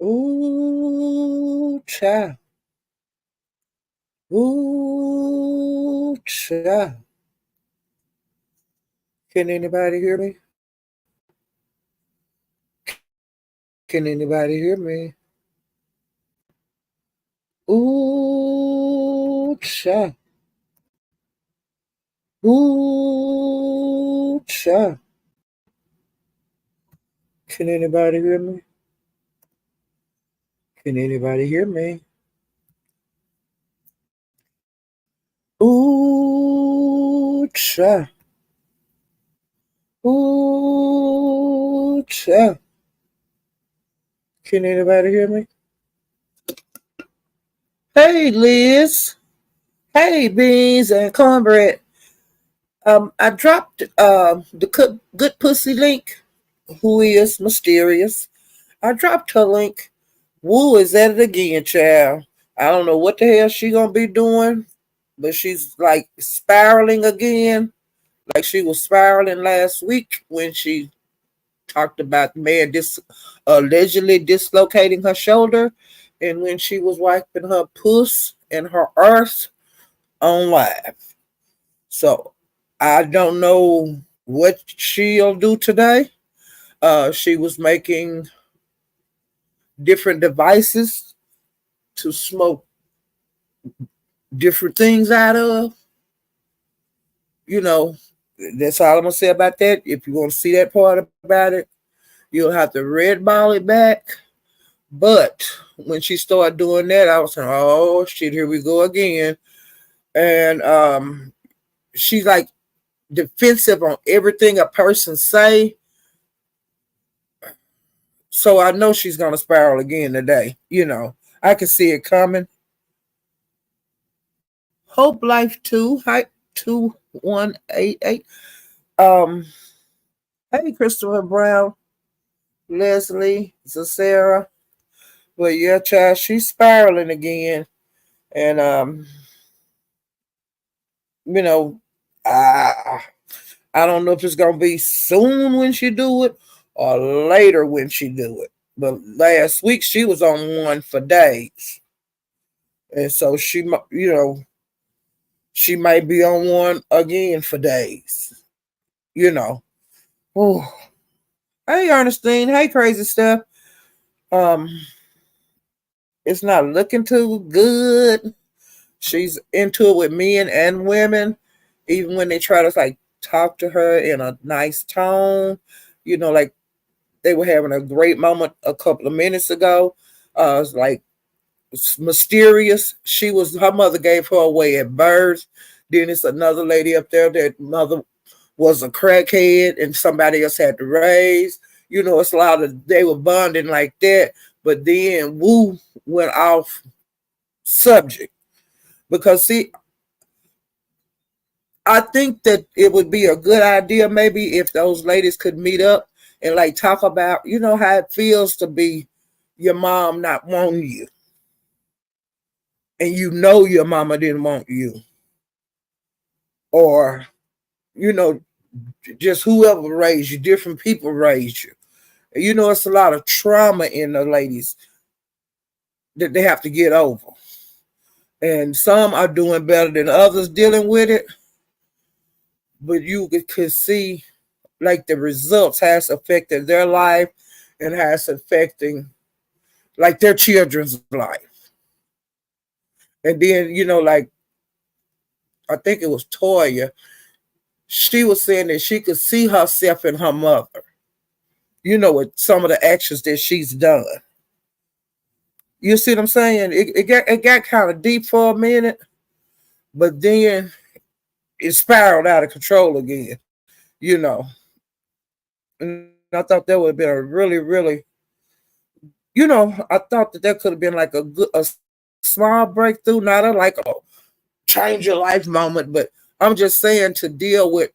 Ooh, child. Ooh, child. Can anybody hear me? Can anybody hear me? Ooh, child. Ooh, child. Can anybody hear me? Can anybody hear me? Ooh, child. Ooh, child. Can anybody hear me? Hey, Liz. Hey, Beans and Cornbread. I dropped the good pussy link. Who is mysterious? I dropped her link. Woo is at it again, child. I don't know what the hell she gonna be doing, but she's like spiraling again, like she was spiraling last week when she talked about the man allegedly dislocating her shoulder, and when she was wiping her puss and her earth on live. So I don't know what she'll do today. She was making different devices to smoke different things out of. You know, that's all I'm gonna say about that. If you want to see that part about it, you'll have to red ball it back. But when she started doing that, I was saying, "Oh shit, here we go again." And she's like defensive on everything a person say. So I know she's gonna spiral again today. I can see it coming. Hope Life 2, height 2188. Um, hey Christopher Brown, Leslie, Sarah. But yeah, child, she's spiraling again. And you know, I I don't know if it's gonna be soon when she do it or later when she do it. But last week she was on one for days, and so she might be on one again for days. You know. Oh, hey Ernestine, hey crazy stuff. Um, it's not looking too good. She's into it with men and women, even when they try to like talk to her in a nice tone. Like they were having a great moment a couple of minutes ago. It's like it's mysterious. Her mother gave her away at birth. Then it's another lady up there that mother was a crackhead and somebody else had to raise. It's a lot of they were bonding like that. But then Woo went off subject because see, I think that it would be a good idea maybe if those ladies could meet up and like talk about, how it feels to be your mom not wanting you. And your mama didn't want you. Or, you know, just whoever raised you, different people raised you. It's a lot of trauma in the ladies that they have to get over. And some are doing better than others dealing with it. But you could see like the results has affected their life and has affecting like their children's life. And then, like I think it was Toya, she was saying that she could see herself in her mother, with some of the actions that she's done. You see what I'm saying? It got kind of deep for a minute, but then it spiraled out of control again, you know. And I thought that would have been a really, really, I thought that could have been like a small breakthrough, not like a change your life moment, but I'm just saying to deal with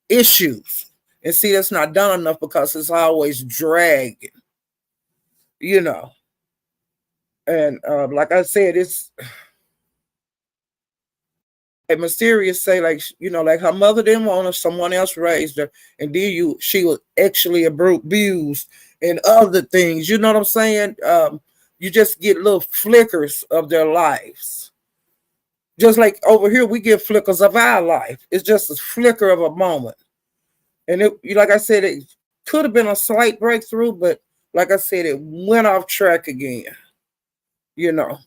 issues. And see, that's not done enough because it's always dragging, you know. And like I said, Mysterious say like like her mother didn't want her, someone else raised her, and then she was actually abused and other things. You know what I'm saying? You just get little flickers of their lives. Just like over here, we get flickers of our life. It's just a flicker of a moment, and like I said, it could have been a slight breakthrough, but like I said, it went off track again. You know.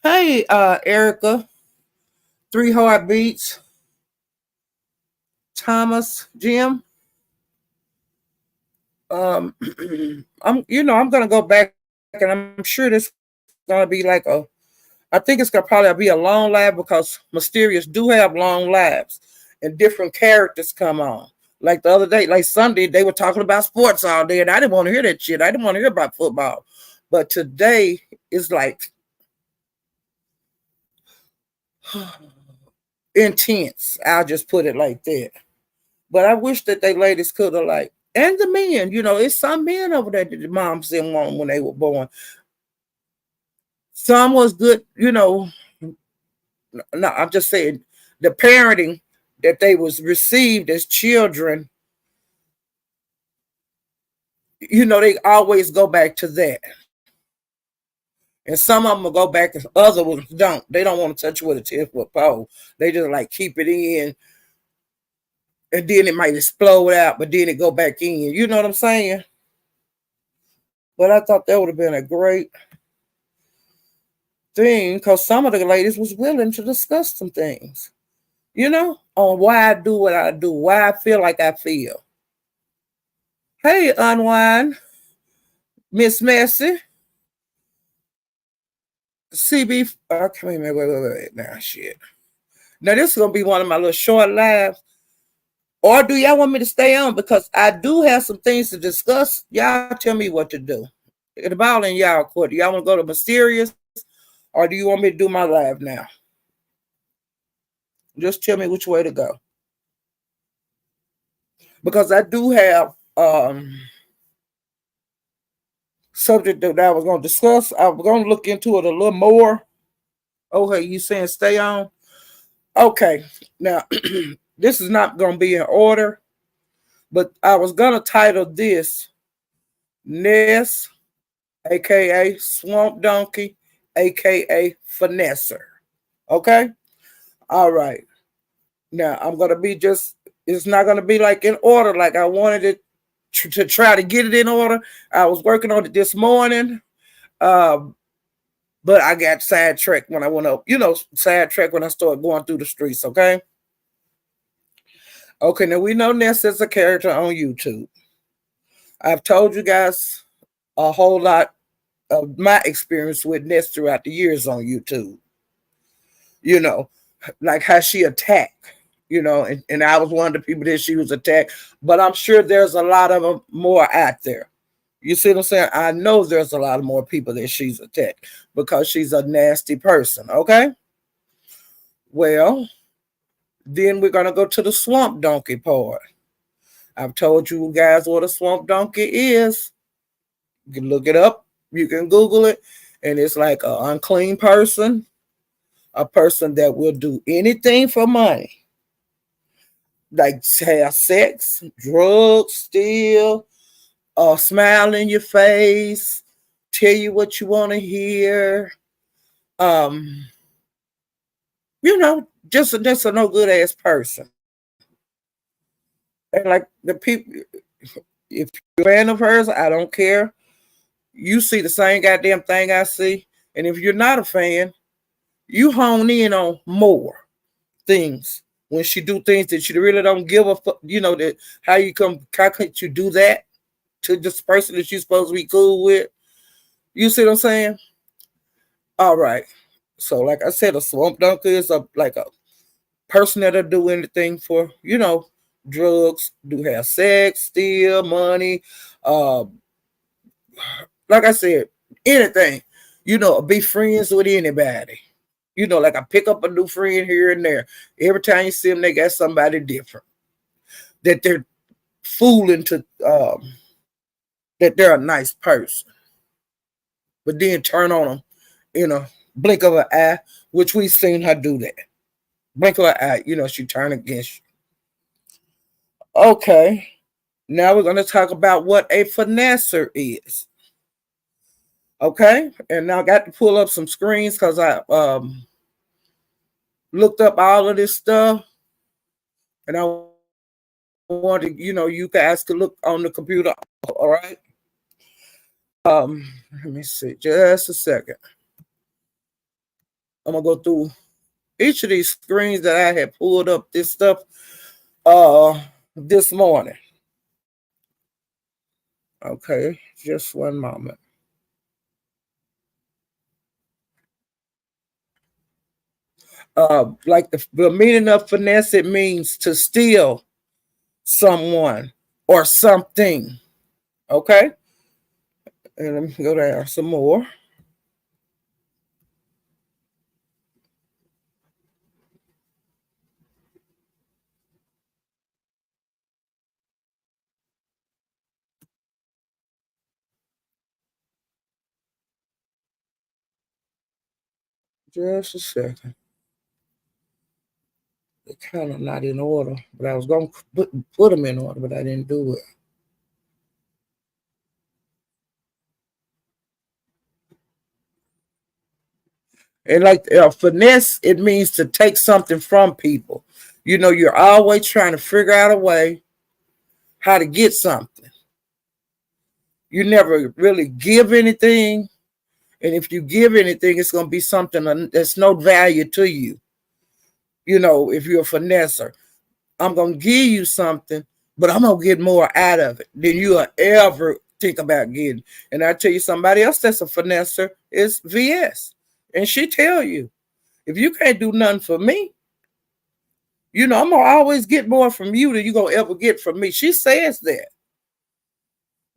Hey, Erica, Three Heartbeats, Thomas, Jim. I'm gonna go back, and I'm sure this gonna be like I think it's gonna probably be a long live because Mysterious do have long lives, and different characters come on. Like the other day, like Sunday, they were talking about sports all day, and I didn't want to hear that shit. I didn't want to hear about football, but today is like intense. I'll just put it like that. But I wish that they ladies could have like, and the men, it's some men over there that the moms didn't want when they were born. Some was good, no, I'm just saying the parenting that they was received as children, they always go back to that. And some of them will go back and other ones don't. They don't want to touch with a 10-foot pole. They just like keep it in and then it might explode out, but then it go back in. You know what I'm saying? But I thought that would have been a great thing because some of the ladies was willing to discuss some things, on why I do what I do, why I feel like I feel. Hey, Unwind, Miss Messy, CB. Okay, wait. Now, shit. Now, this is going to be one of my little short lives. Or do y'all want me to stay on? Because I do have some things to discuss. Y'all tell me what to do. The ball in y'all court. Do y'all want to go to Mysterious? Or do you want me to do my live now? Just tell me which way to go. Because I do have subject that I was going to discuss. I was going to look into it a little more. Okay, you saying stay on? Okay, now this is not going to be in order, but I was going to title this Ness, aka Swamp Donkey, aka Finesser. Okay? All right. Now I'm going to be it's not going to be like in order like I wanted it to try to get it in order. I was working on it this morning. But I got sidetracked when I went up, sidetracked when I started going through the streets, okay? Okay, now we know Ness is a character on YouTube. I've told you guys a whole lot of my experience with Ness throughout the years on YouTube. Like how she attacked, and I was one of the people that she was attacked, but I'm sure there's a lot of them more out there. You see what I'm saying? I know there's a lot of more people that she's attacked because she's a nasty person, okay? Well, then we're going to go to the swamp donkey part. I've told you guys what a swamp donkey is. You can look it up. You can Google it. And it's like an unclean person, a person that will do anything for money. Like have sex, drugs, steal, smile in your face, tell you what you want to hear. Just a no good ass person. And like the people, if you're a fan of hers, I don't care. You see the same goddamn thing I see. And if you're not a fan, you hone in on more things when she do things that you really don't give a fuck. That how could you do that to this person that you're supposed to be cool with? You see what I'm saying? All right. So like I said, a swamp donkey is like a person that'll do anything for, drugs, do have sex, steal, money, like I said, anything, be friends with anybody. Like I pick up a new friend here and there. Every time you see them, they got somebody different that they're fooling to that they're a nice person, but then turn on them in a blink of an eye, which we've seen her do that. Blink of an eye, she turn against you. Okay. Now we're going to talk about what a finesser is. Okay. And now I got to pull up some screens because I looked up all of this stuff. And I wanted, you guys to look on the computer. All right. Let me see. Just a second. I'm going to go through each of these screens that I had pulled up this stuff this morning. Okay, just one moment. Like the meaning of finesse, it means to steal someone or something. Okay, and let me go down some more. Just a second. They're kind of not in order, but I was going to put them in order, but I didn't do it. And like finesse, it means to take something from people. You're always trying to figure out a way how to get something. You never really give anything. And if you give anything, it's going to be something that's no value to you. If you're a finesser, I'm going to give you something, but I'm going to get more out of it than you'll ever think about getting. And I tell you, somebody else that's a finesser is VS. And she tell you, if you can't do nothing for me, I'm going to always get more from you than you're going to ever get from me. She says that.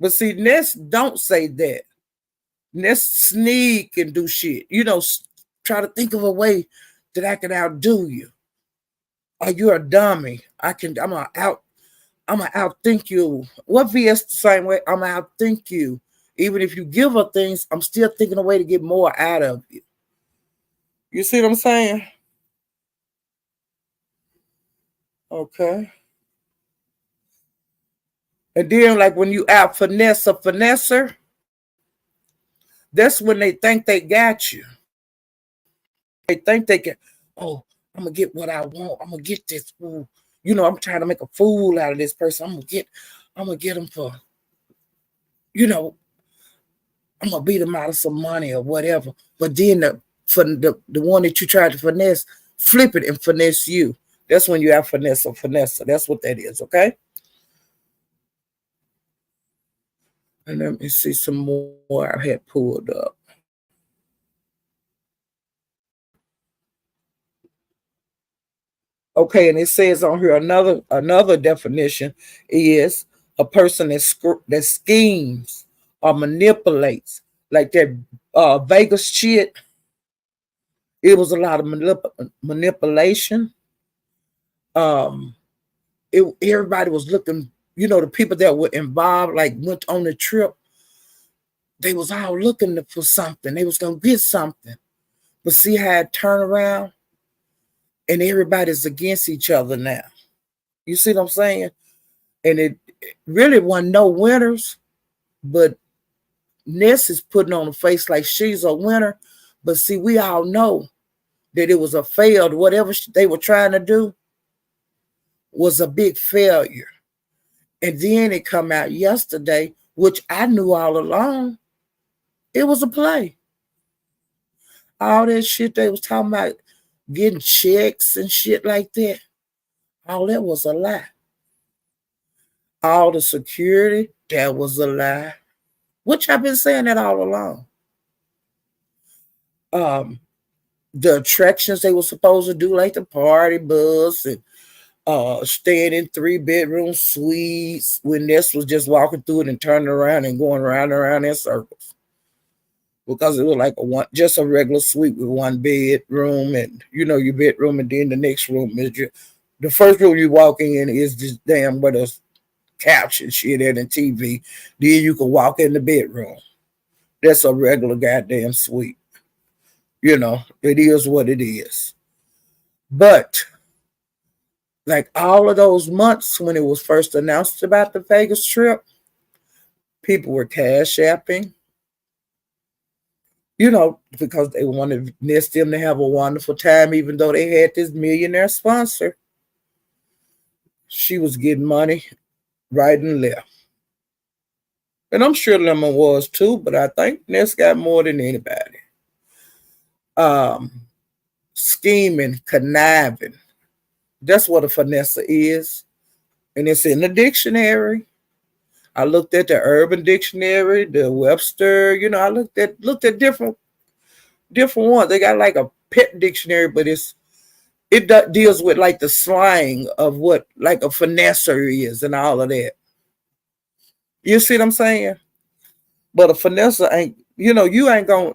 But see, Ness don't say that. Ness sneak and do shit. Try to think of a way that I can outdo you. Or you're a dummy. I'm gonna outthink you. What VS the same way? I'm gonna outthink you. Even if you give her things, I'm still thinking a way to get more out of you. You see what I'm saying? Okay. And then like when you out finesse a finesser, that's when they think they got you. They think they can, oh, I'm gonna get what I want. I'm gonna get this. Ooh. I'm trying to make a fool out of this person. I'm gonna get him for, you know, I'm gonna beat him out of some money or whatever. But then the one that you tried to finesse, flip it and finesse you. That's when you have finesse or finesse. That's what that is, okay? And let me see some more I had pulled up. Okay, and it says on here another definition is a person that schemes or manipulates, like that Vegas shit. It was a lot of manipulation. Um, everybody was looking. The people that were involved, like went on the trip, they was all looking for something. They was gonna get something, but see how it turned around, and everybody's against each other now. You see what I'm saying? And it really wasn't no winners, but Ness is putting on a face like she's a winner. But see, we all know that it was a failed, whatever they were trying to do was a big failure. And then it come out yesterday, which I knew all along, it was a play. All that shit they was talking about, getting checks and shit like that, all that was a lie. All the security, that was a lie. Which I've been saying that all along. The attractions they were supposed to do, like the party bus and staying in 3-bedroom suites when Ness was just walking through it and turning around and going around and around in circles. Because it was like just a regular suite with one bedroom and your bedroom, and then the next room is the first room you walk in is just damn with a couch and shit and a TV. Then you can walk in the bedroom. That's a regular goddamn suite. It is what it is. But like all of those months when it was first announced about the Vegas trip, people were cash apping, because they wanted Ness them to have a wonderful time, even though they had this millionaire sponsor. She was getting money right and left. And I'm sure Lemon was too, but I think Ness got more than anybody. Um, Scheming, conniving. That's what a finesse is. And it's in the dictionary. I looked at the Urban Dictionary, the Webster, I looked at different ones. They got like a pet dictionary, but it deals with like the slang of what like a finesser is and all of that. You see what I'm saying? But a finesser ain't, you ain't gonna,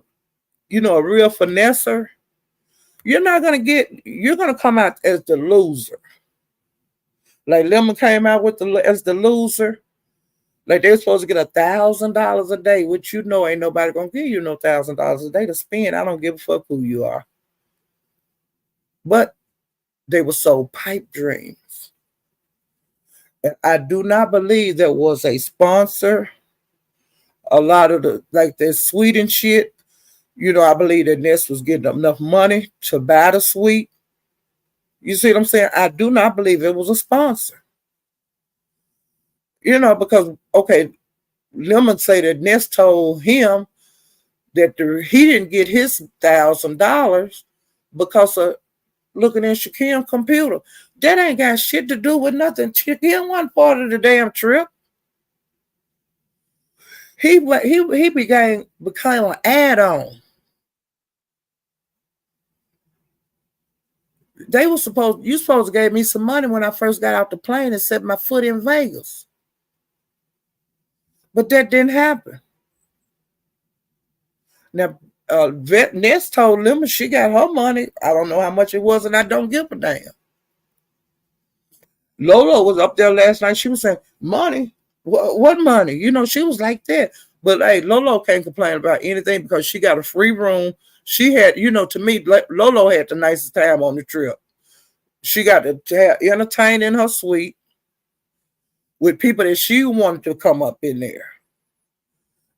a real finesser, you're gonna come out as the loser. Like Lemon came out as the loser. Like they're supposed to get $1,000 a day, which ain't nobody gonna give you no $1,000 a day to spend. I don't give a fuck who you are. But they were sold pipe dreams. And I do not believe there was a sponsor. A lot of the suite and shit, I believe that Ness was getting enough money to buy the suite. You see what I'm saying? I do not believe it was a sponsor. Because okay, Lemon say that Ness told him that he didn't get his $1,000 because of looking at Shakim's computer. That ain't got shit to do with nothing. Shakim wasn't part of the damn trip. He became an add-on. You supposed to give me some money when I first got off the plane and set my foot in Vegas. But that didn't happen. Now, Ness told Lemon she got her money. I don't know how much it was, and I don't give a damn. Lolo was up there last night. She was saying, money? What money? She was like that. But hey, Lolo can't complain about anything because she got a free room. She had, to me, Lolo had the nicest time on the trip. She got to have entertain in her suite with people that she wanted to come up in there.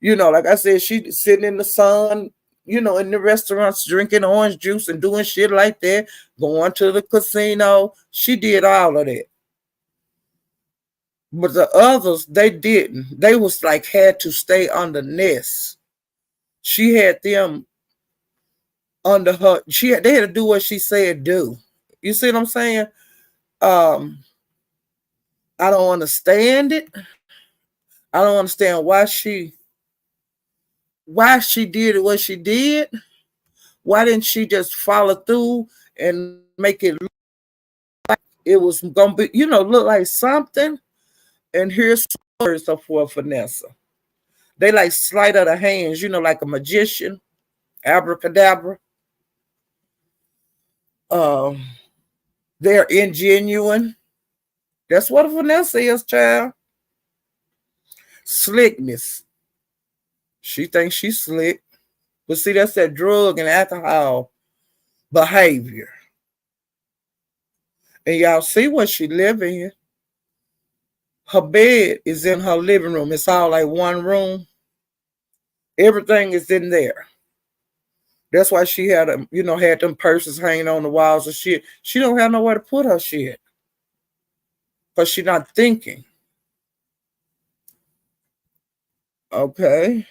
Like I said, she sitting in the sun, in the restaurants, drinking orange juice and doing shit like that, going to the casino. She did all of that. But the others, they didn't. They was like had to stay under Ness. She had them under her. They had to do what she said do. You see what I'm saying? I don't understand it. I don't understand why she did what she did. Why didn't she just follow through and make it look like it was gonna be, look like something? And here's words for Vanessa. They like sleight of the hands, like a magician, abracadabra. Um, they're ingenuine. That's what a Vanessa is, child. Slickness. She thinks she's slick. But see, that's that drug and alcohol behavior. And y'all see what she live in. Her bed is in her living room. It's all like one room. Everything is in there. That's why she had had them purses hanging on the walls and shit. She don't have nowhere to put her shit. Because she's not thinking. Okay.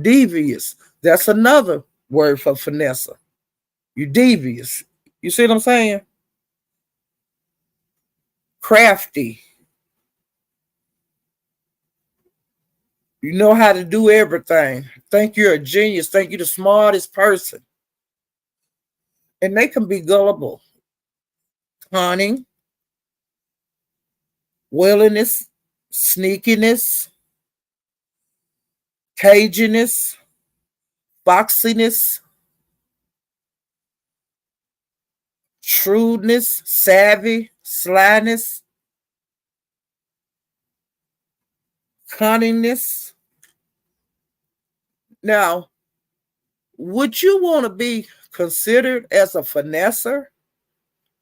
Devious. That's another word for finesse. You devious. You see what I'm saying? Crafty. You know how to do everything. Think you're a genius. Think you're the smartest person. And they can be gullible. Cunning, willingness, sneakiness, caginess, foxiness, shrewdness, savvy, slyness, cunningness. Now, would you want to be considered as a finesser?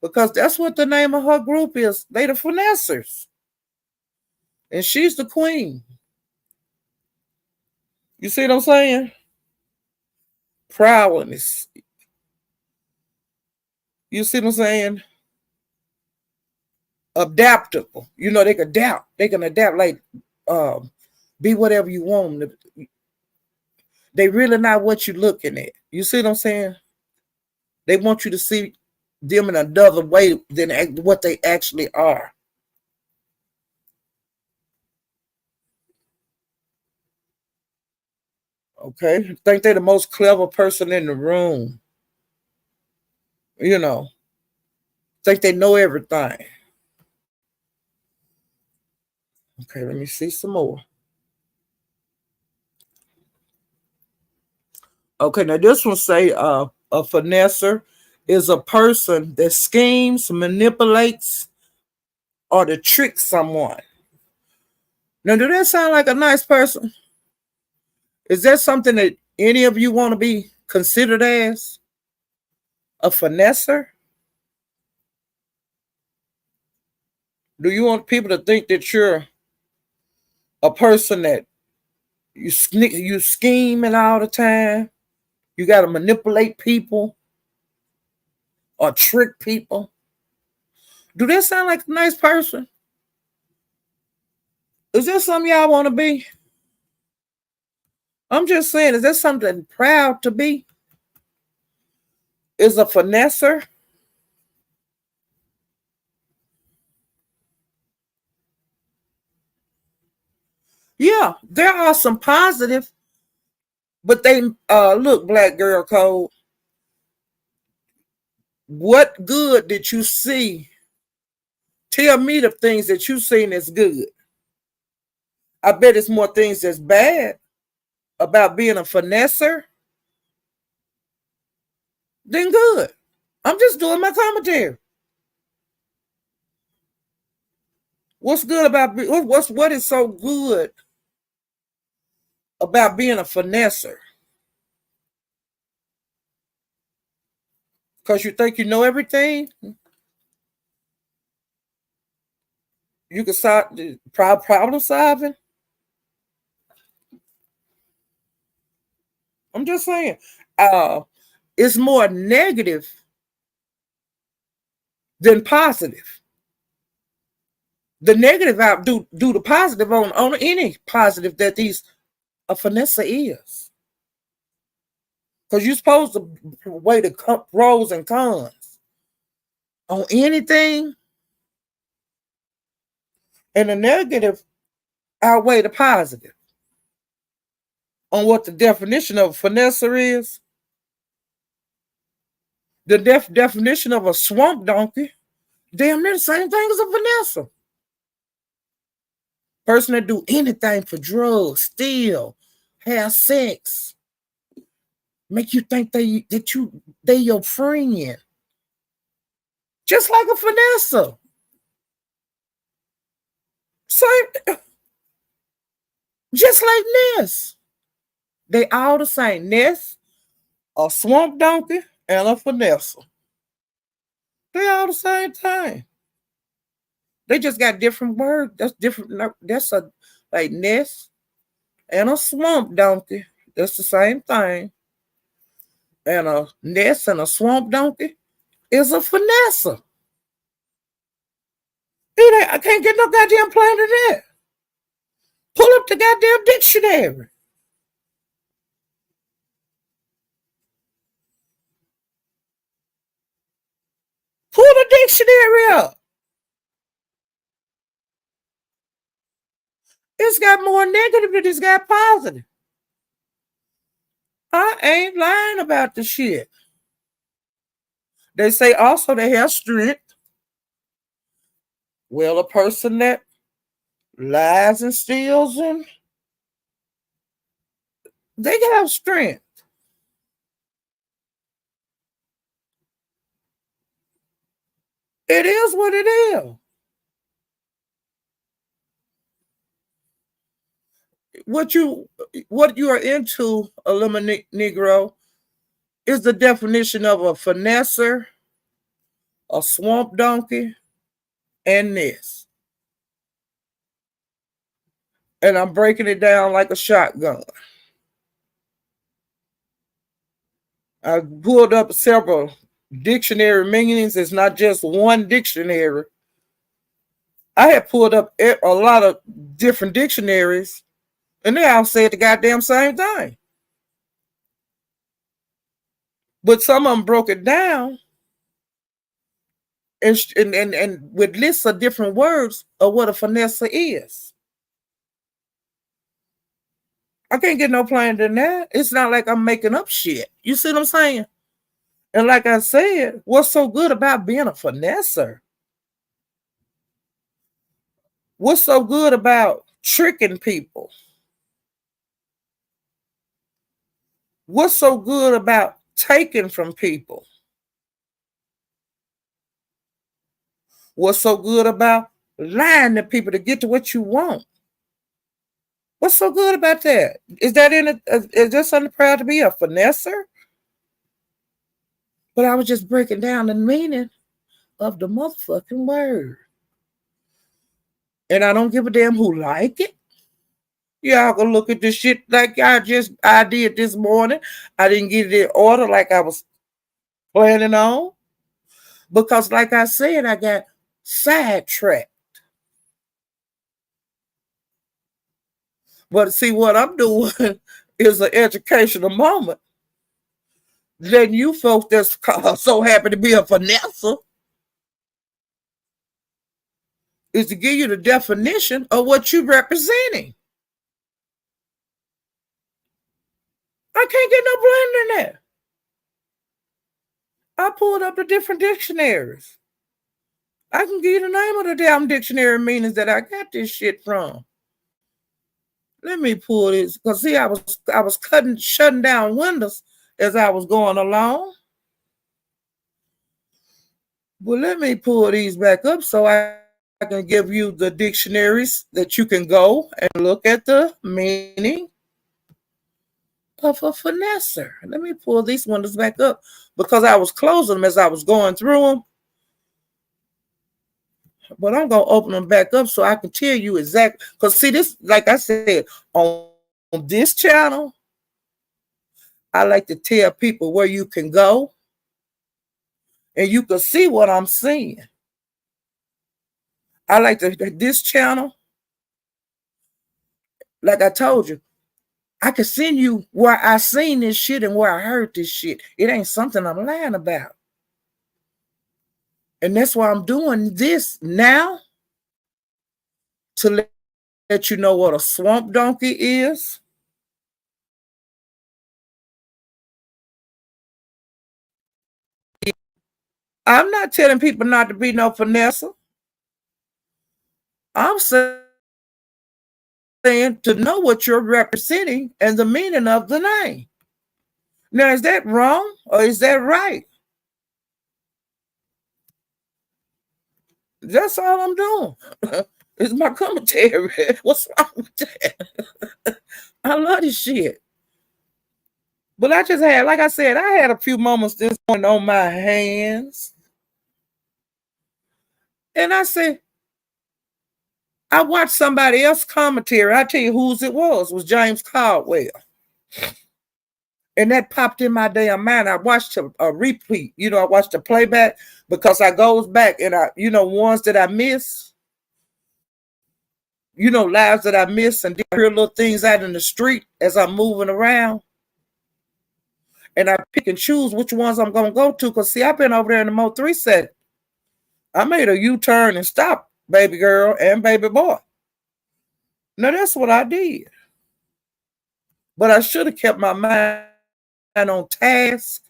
because that's what the name of her group is. They the finessers, and she's the queen. You see what I'm saying? Prowess. You see what I'm saying? Adaptable. You know, they can adapt. They can adapt like um be whatever you want them to. They really not what you're looking at. You see what I'm saying? They want you to see them in another way than what they actually are. Okay? Think they're the most clever person in the room. You know, think they know everything. Okay, let me see some more. Okay, now this one say a finesser is a person that schemes, manipulates, or to trick someone. Now, do that sound like a nice person? Is that something that any of you want to be considered as a finesser? Do you want people to think that you're a person that you scheming all the time? You got to manipulate people or trick people? Do that sound like a nice person? Is that something y'all want to be? I'm just saying, is that something proud to be? Is a finesser? Yeah, there are some positive, but they look, black girl code. What good did you see? Tell me the things that you seen that's good. I bet it's more things that's bad about being a finesser than good. I'm just doing my commentary. What's good about what is so good about being a finesser? Because you think you know everything, you can start problem solving. I'm just saying, uh, it's more negative than positive. The negative outdo the positive on any positive that these a finesse is. Because you're supposed to weigh the pros and cons on anything, and the negative outweigh the positive. On what the definition of a finesse is, the definition of a swamp donkey, damn near the same thing as a finesse. Person that do anything for drugs, steal, have sex, make you think they your friend. Just like a finesse. Same, just like Ness. They all the same. Ness, a swamp donkey, and a finesse. They all the same thing. They just got different words. That's different. That's a like Ness and a swamp donkey. That's the same thing. And a Ness and a swamp donkey is a finesse. I can't get no goddamn plan to that. Pull up the goddamn dictionary. Pull the dictionary up. It's got more negative than it's got positive. I ain't lying about the shit. They say also they have strength. Well, a person that lies and steals and they can have strength. It is what it is. What you are into, Eliminate Negro, is the definition of a finesser, a swamp donkey, and this. And I'm breaking it down like a shotgun. I pulled up several dictionary meanings. It's not just one dictionary. I had pulled up a lot of different dictionaries, and they all said the goddamn same thing. But some of them broke it down and with lists of different words of what a finesser is. I can't get no plainer than that. It's not like I'm making up shit. You see what I'm saying? And like I said, what's so good about being a finesser? What's so good about tricking people? What's so good about taking from people? What's so good about lying to people to get to what you want? What's so good about that? Is that is there something proud to be a finesser? But I was just breaking down the meaning of the motherfucking word. And I don't give a damn who like it. Y'all can look at this shit like I did this morning. I didn't get it in order like I was planning on. Because like I said, I got sidetracked. But see, what I'm doing is an educational moment. Letting you folks that's so happy to be a finesser is to give you the definition of what you're representing. I can't get no plainer than that. I pulled up the different dictionaries. I can give you the name of the damn dictionary meanings that I got this shit from. Let me pull this, because see, I was shutting down windows as I was going along. Well, let me pull these back up so I can give you the dictionaries that you can go and look at the meaning of a finesser. Let me pull these windows back up because I was closing them as I was going through them. But I'm going to open them back up so I can tell you exactly. Because see, this, like I said, on this channel, I like to tell people where you can go and you can see what I'm seeing. I like this channel, like I told you, I can send you where I seen this shit and where I heard this shit. It ain't something I'm lying about. And that's why I'm doing this now, to let you know what a swamp donkey is. I'm not telling people not to be no finesser. I'm saying to know what you're representing and the meaning of the name. Now, is that wrong or is that right? That's all I'm doing. It's my commentary. What's wrong with that? I love this shit. But I just had, like I said, I had a few moments this morning on my hands. And I said, I watched somebody else commentary. I tell you whose it was James Caldwell. And that popped in my damn mind. I watched a repeat. I watched the playback because I goes back and ones that I miss, lives that I miss, and hear little things out in the street as I'm moving around. And I pick and choose which ones I'm going to go to. Because, see, I've been over there in the Mo 3 set. I made a U-turn and stopped, baby girl and baby boy. Now, that's what I did. But I should have kept my mind on task.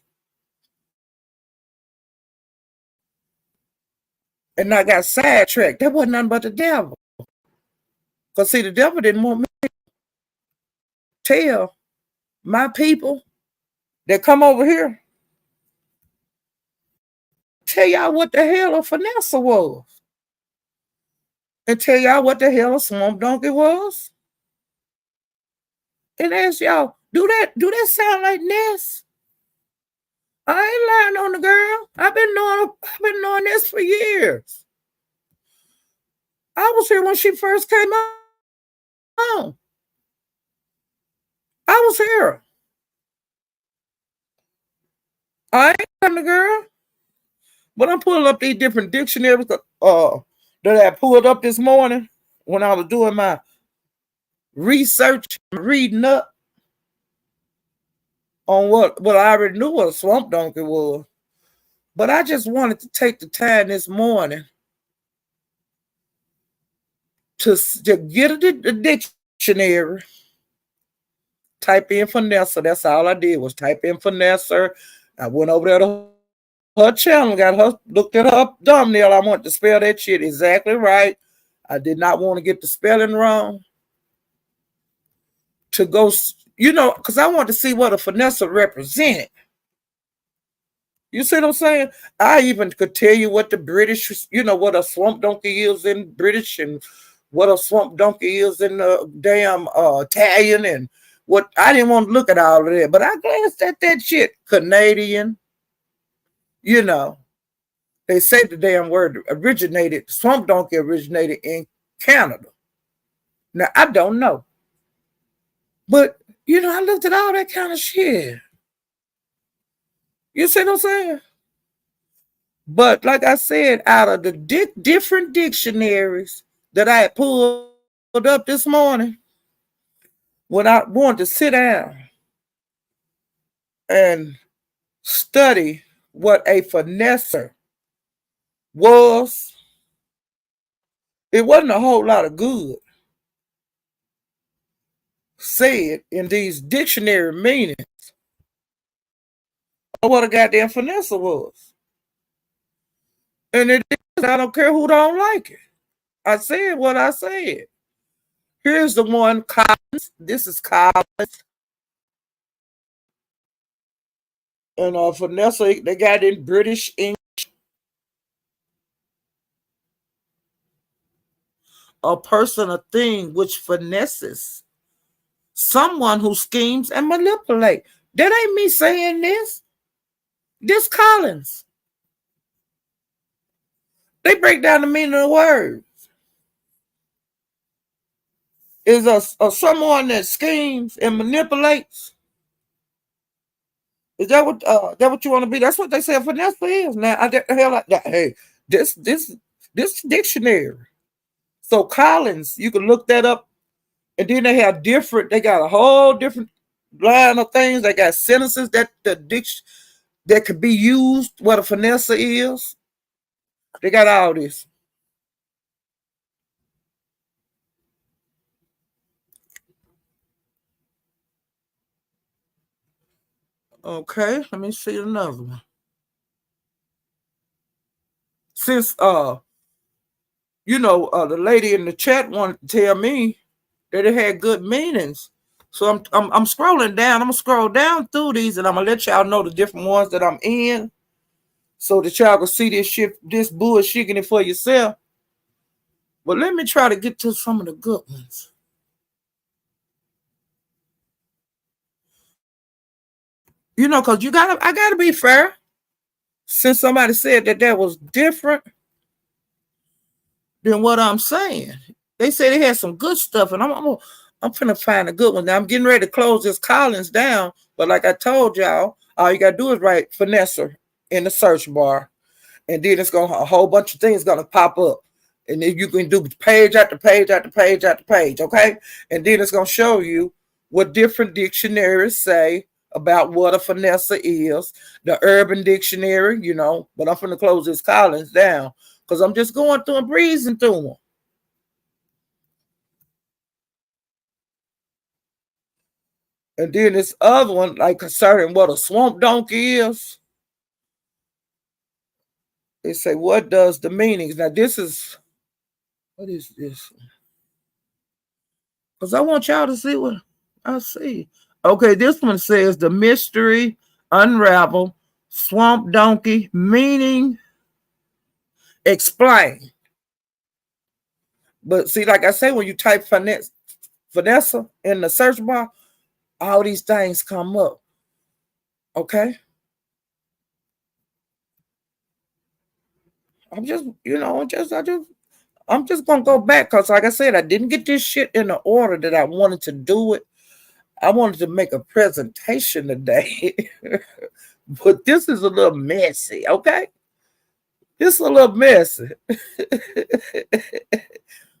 And I got sidetracked. That wasn't nothing but the devil. Because, see, the devil didn't want me to tell my people that come over here, tell y'all what the hell a finesser was. And tell y'all what the hell a swamp donkey was. And ask y'all, do that sound like Ness? I ain't lying on the girl. I've been knowing this for years. I was here when she first came on. I was here. I ain't on the girl. But I'm pulling up these different dictionaries that I pulled up this morning when I was doing my research, reading up on what I already knew what a swamp donkey was. But I just wanted to take the time this morning to get the dictionary, type in finesser. That's all I did was type in finesser. I went over there to her channel, got her looked at her thumbnail. I wanted to spell that shit exactly right. I did not want to get the spelling wrong. To go, because I want to see what a finesser represented. You see what I'm saying? I even could tell you what the British, what a swamp donkey is in British and what a swamp donkey is in damn Italian and what I didn't want to look at all of that, but I glanced at that shit. Canadian, you know. They say the damn word swamp donkey originated in Canada. Now I don't know. But I looked at all that kind of shit. You see what I'm saying? But like I said, out of the different dictionaries that I had pulled up this morning, when I wanted to sit down and study what a finesser was, it wasn't a whole lot of good said in these dictionary meanings of what a goddamn finesser was. And it is, I don't care who don't like it. I said what I said. Here's the one, Collins. This is Collins. And Vanessa, they got in British English. A person, a thing which finesses. Someone who schemes and manipulate. That ain't me saying this. This Collins. They break down the meaning of the word. Is a someone that schemes and manipulates. Is that what you want to be? That's what they say a finesse is. Now the hell like that. Hey, this dictionary. So Collins, you can look that up, and then they got a whole different line of things. They got sentences that could be used. What a finesse is. They got all this. Okay, let me see another one. Since the lady in the chat wanted to tell me that it had good meanings. So I'm scrolling down. I'm gonna scroll down through these, and I'm gonna let y'all know the different ones that I'm in, so that y'all can see this bullshitting it for yourself. But let me try to get to some of the good ones. Because I gotta be fair. Since somebody said that was different than what I'm saying, they said they had some good stuff, and I'm finna find a good one. Now I'm getting ready to close this Collins down, but like I told y'all, all you gotta do is write finesser in the search bar, and then a whole bunch of things gonna pop up, and then you can do page after page after page after page, okay? And then it's gonna show you what different dictionaries say about what a finesser is. The Urban Dictionary, but I'm finna close this Collins down because I'm just going through and breezing through them. And then this other one, like concerning what a swamp donkey is, they say, what does the meanings? Now, what is this? Because I want y'all to see what I see. Okay, this one says the mystery unravel, swamp donkey, meaning explain. But see, like I say, when you type Vanessa in the search bar, all these things come up. Okay? I'm just, I'm just gonna go back because, like I said, I didn't get this shit in the order that I wanted to do it. I wanted to make a presentation today, but this is a little messy. Okay, this is a little messy.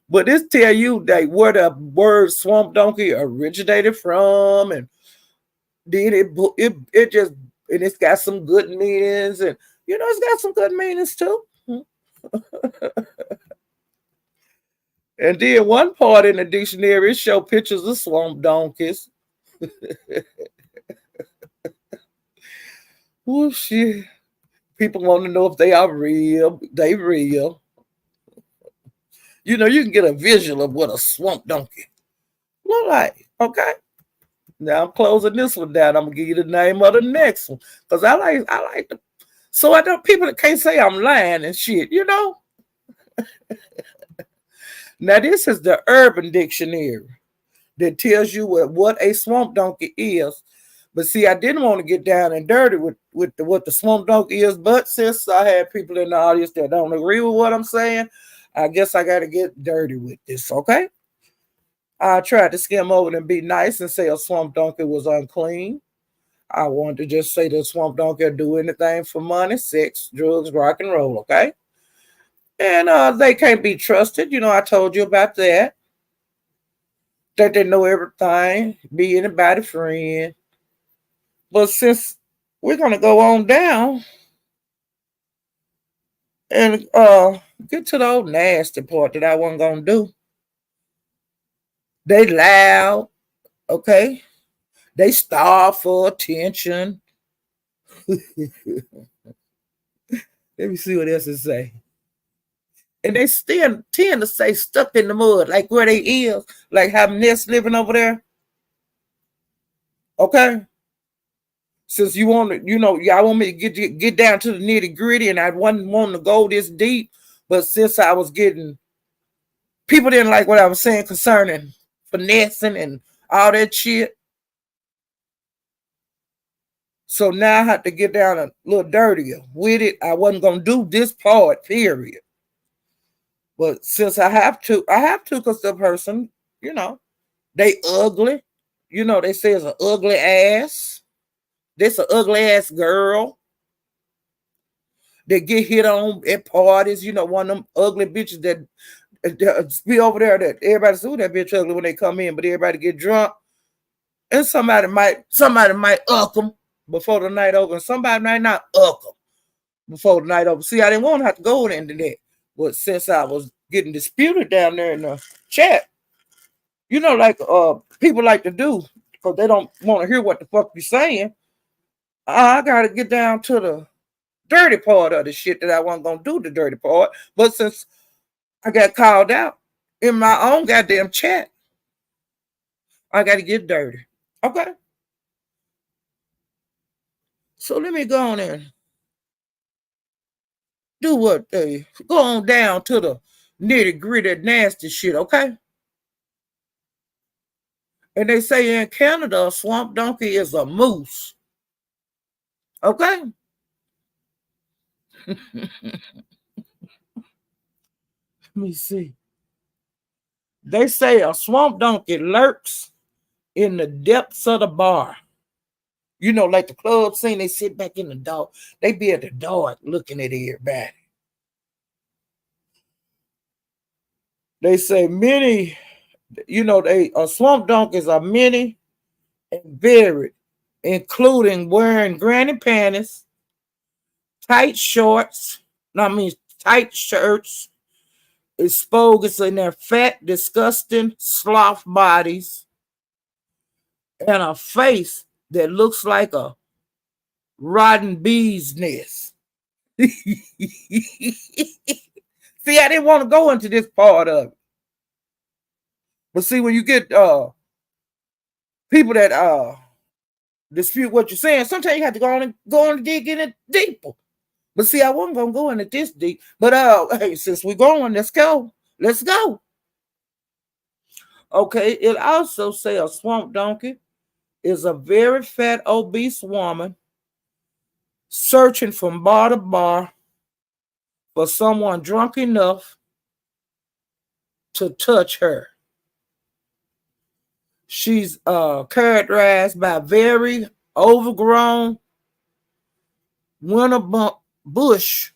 But this tell you like where the word swamp donkey originated from, and then it just, and it's got some good meanings, and it's got some good meanings too. And then one part in the dictionary it show pictures of swamp donkeys. Oh shit! People want to know if they are real. They real. You can get a visual of what a swamp donkey look like. Okay. Now I'm closing this one down. I'm gonna give you the name of the next one because I like the, so I don't, people that can't say I'm lying and shit. Now this is the Urban Dictionary that tells you what a swamp donkey is. But see, I didn't want to get down and dirty with what the swamp donkey is. But since I had people in the audience that don't agree with what I'm saying, I guess I got to get dirty with this. Okay. I tried to skim over it and be nice and say a swamp donkey was unclean. I wanted to just say the swamp donkey will do anything for money, sex, drugs, rock and roll. Okay. And they can't be trusted. I told you about that. That they know everything, be anybody's friend. But since we're gonna go on down and get to the old nasty part that I wasn't gonna do. They loud, okay? They starve for attention. Let me see what else it say. And they still tend to say stuck in the mud, like where they is, like have nests living over there. Okay. Since you want to, y'all want me to get down to the nitty gritty, and I wasn't wanting to go this deep, but since I was getting, people didn't like what I was saying concerning finessing and all that shit. So now I have to get down a little dirtier with it. I wasn't gonna do this part, period. But since I have to because the person, they ugly. They say it's an ugly ass. This an ugly ass girl. They get hit on at parties, one of them ugly bitches that be over there that everybody say, "Ooh, that bitch ugly" when they come in, but everybody get drunk. And somebody might uck them before the night over, and somebody might not uck them before the night over. See, I didn't want to have to go into that. But since I was getting disputed down there in the chat, like people like to do, because they don't want to hear what the fuck you're saying. I gotta get down to the dirty part of the shit that I wasn't gonna do the dirty part. But since I got called out in my own goddamn chat, I gotta get dirty. Okay. So let me go on and do what they go on down to the nitty gritty nasty shit, okay? And they say in Canada, a swamp donkey is a moose. Okay? Let me see. They say a swamp donkey lurks in the depths of the bar. Like the club scene, they sit back in the dark. They be at the dark looking at everybody. They say many, swamp donkeys are many and varied, including wearing granny panties, tight shorts, I mean tight shirts, exposed in their fat, disgusting sloth bodies, and a face that looks like a rotten bee's nest. See, I didn't want to go into this part of it. But see, when you get people that dispute what you're saying, sometimes you have to go on and dig in it deeper. But see, I wasn't gonna go into this deep. But hey, since we're going, let's go. Let's go. Okay, it also say a swamp donkey is a very fat, obese woman searching from bar to bar for someone drunk enough to touch her. She's characterized by very overgrown winter bush,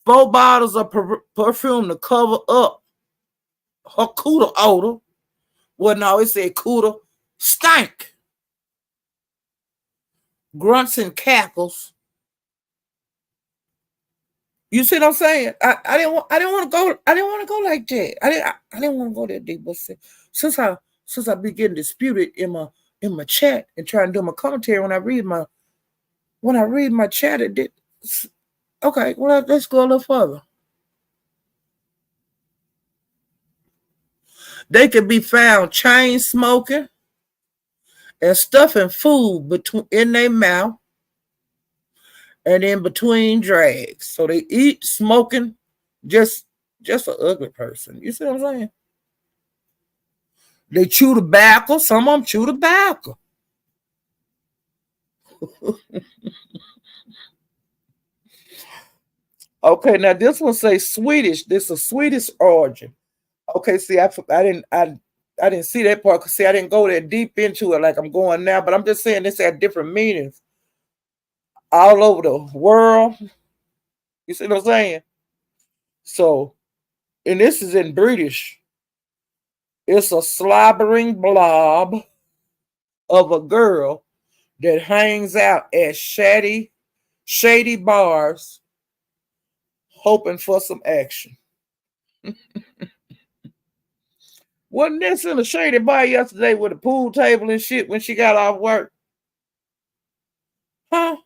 4 bottles of perfume to cover up her cooter odor. Well, no, it said cooter stank. Grunts and cackles. You see what I'm saying? I didn't want to go like that. I didn't want to go that deep. But since I since I be getting disputed in my chat and trying to do my commentary when I read my chat, it did. Okay, well, let's go a little further. They can be found chain smoking and stuffing food between in their mouth and in between drags. So they eat smoking, just an ugly person. You see what I'm saying? They chew tobacco. Some of them chew tobacco. Okay, now this one say Swedish. This is Swedish origin. Okay, see, I didn't see that part. Cause see, I didn't go that deep into it like I'm going now. But I'm just saying this had different meanings all over the world. You see what I'm saying? So, and this is in British. It's a slobbering blob of a girl that hangs out at shady bars, hoping for some action. Wasn't this in a shady bar yesterday with a pool table and shit when she got off work? Huh?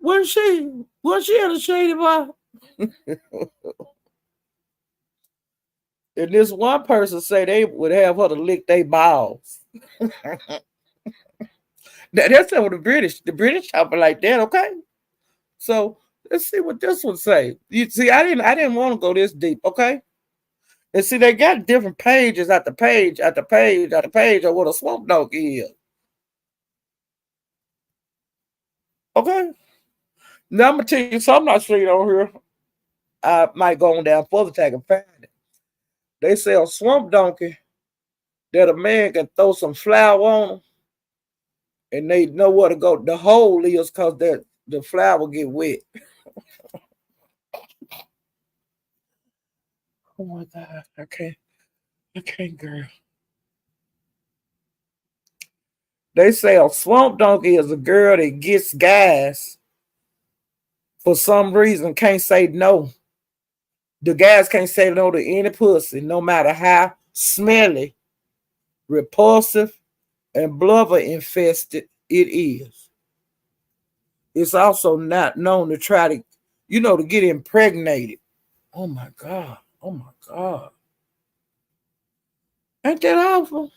Was she in a shady bar? And this one person say they would have her to lick their balls. That's what the British talking like that, okay? So let's see what this one say. You see, I didn't want to go this deep, okay? And see, they got different pages after page after page after page of what a swamp dog is. Okay? Now I'm gonna tell you something I see on here. I might go on down further tag and find it. They sell swamp donkey that a man can throw some flour on them and they know where to go. The hole is because the flour get wet. Oh my God, I can't, girl. They say a swamp donkey is a girl that gets guys for some reason can't say no. The guys can't say no to any pussy, no matter how smelly, repulsive, and blubber infested it is. It's also not known to try to get impregnated. Oh my God. Oh my God. Ain't that awful?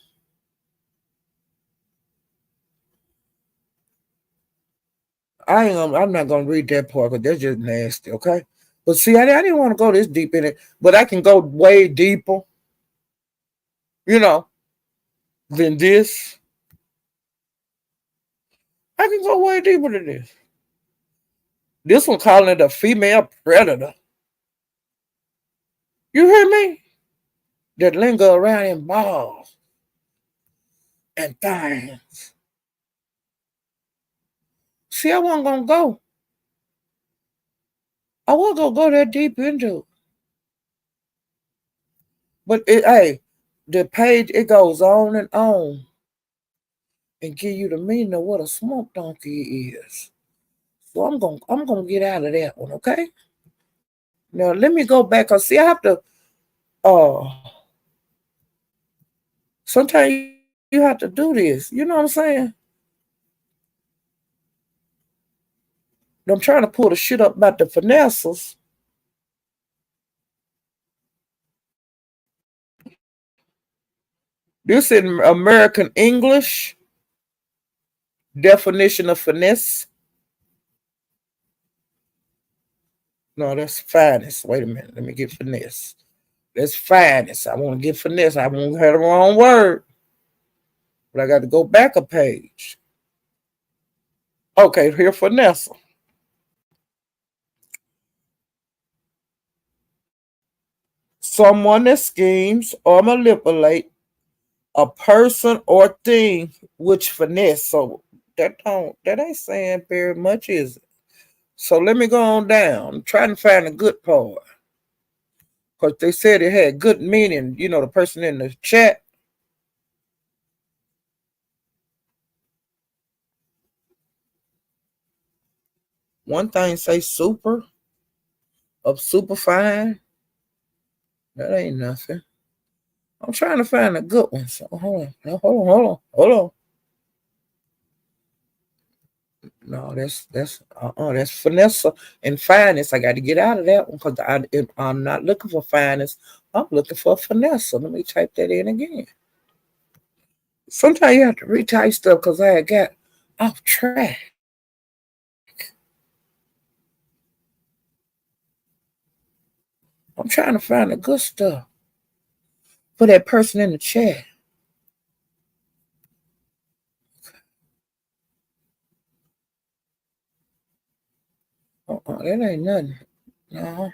I'm not gonna read that part because that's just nasty, okay? But see, I didn't want to go this deep in it, but I can go way deeper, you know, than this. I can go way deeper than this. This one calling it a female predator. You hear me? That linger around in balls and things. See, I wasn't gonna go. I wasn't gonna go that deep into it. But hey, the page it goes on and give you the meaning of what a smoke donkey is. So I'm gonna get out of that one, okay? Now let me go back. Cause see, I have to uh sometimes you have to do this. You know what I'm saying? I'm trying to pull the shit up about the finessers. This in American English definition of finesse. No, that's finest. Wait a minute. Let me get finesse. That's finest. I want to get finesse. I won't have the wrong word. But I got to go back a page. Okay, here for Nessa. Someone that schemes or manipulate a person or thing which finesse. So that ain't saying very much, is it? So let me go on down. I'm trying to find a good part. Because they said it had good meaning, the person in the chat. One thing say super of super fine. That ain't nothing. I'm trying to find a good one. So hold on. No, hold on. No, that's finesse and fineness. I got to get out of that one because I'm not looking for fineness. I'm looking for finesse. Let me type that in again. Sometimes you have to retype stuff because I got off track. I'm trying to find the good stuff for that person in the chat. That ain't nothing. No.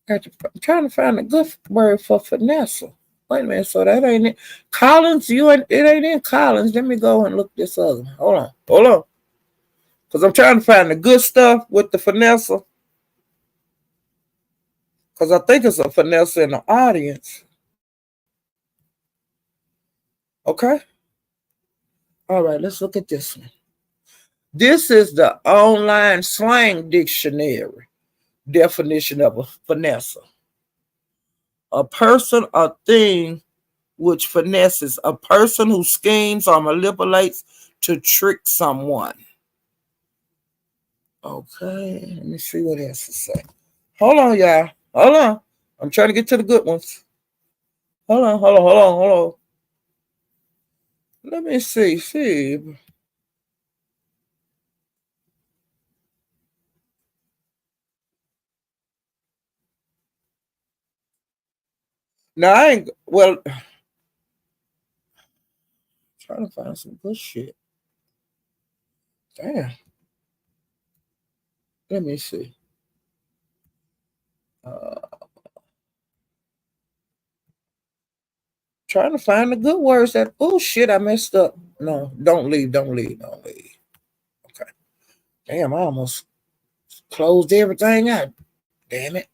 I'm trying to find a good word for finesse. Wait a minute, so that ain't it. Collins, it ain't in Collins. Let me go and look this other. Hold on. Because I'm trying to find the good stuff with the finesse. Because I think it's a finesse in the audience. Okay? All right, let's look at this one. This is the online slang dictionary definition of a finesse. A person or thing which finesses, a person who schemes or manipulates to trick someone. Okay, let me see what else to say. Hold on, y'all. Hold on. I'm trying to get to the good ones. Hold on. Let me see. Now I ain't trying to find some good shit. Damn. Let me see. Trying to find the good words that, oh shit, I messed up. No, don't leave. Okay. Damn, I almost closed everything out. Damn it.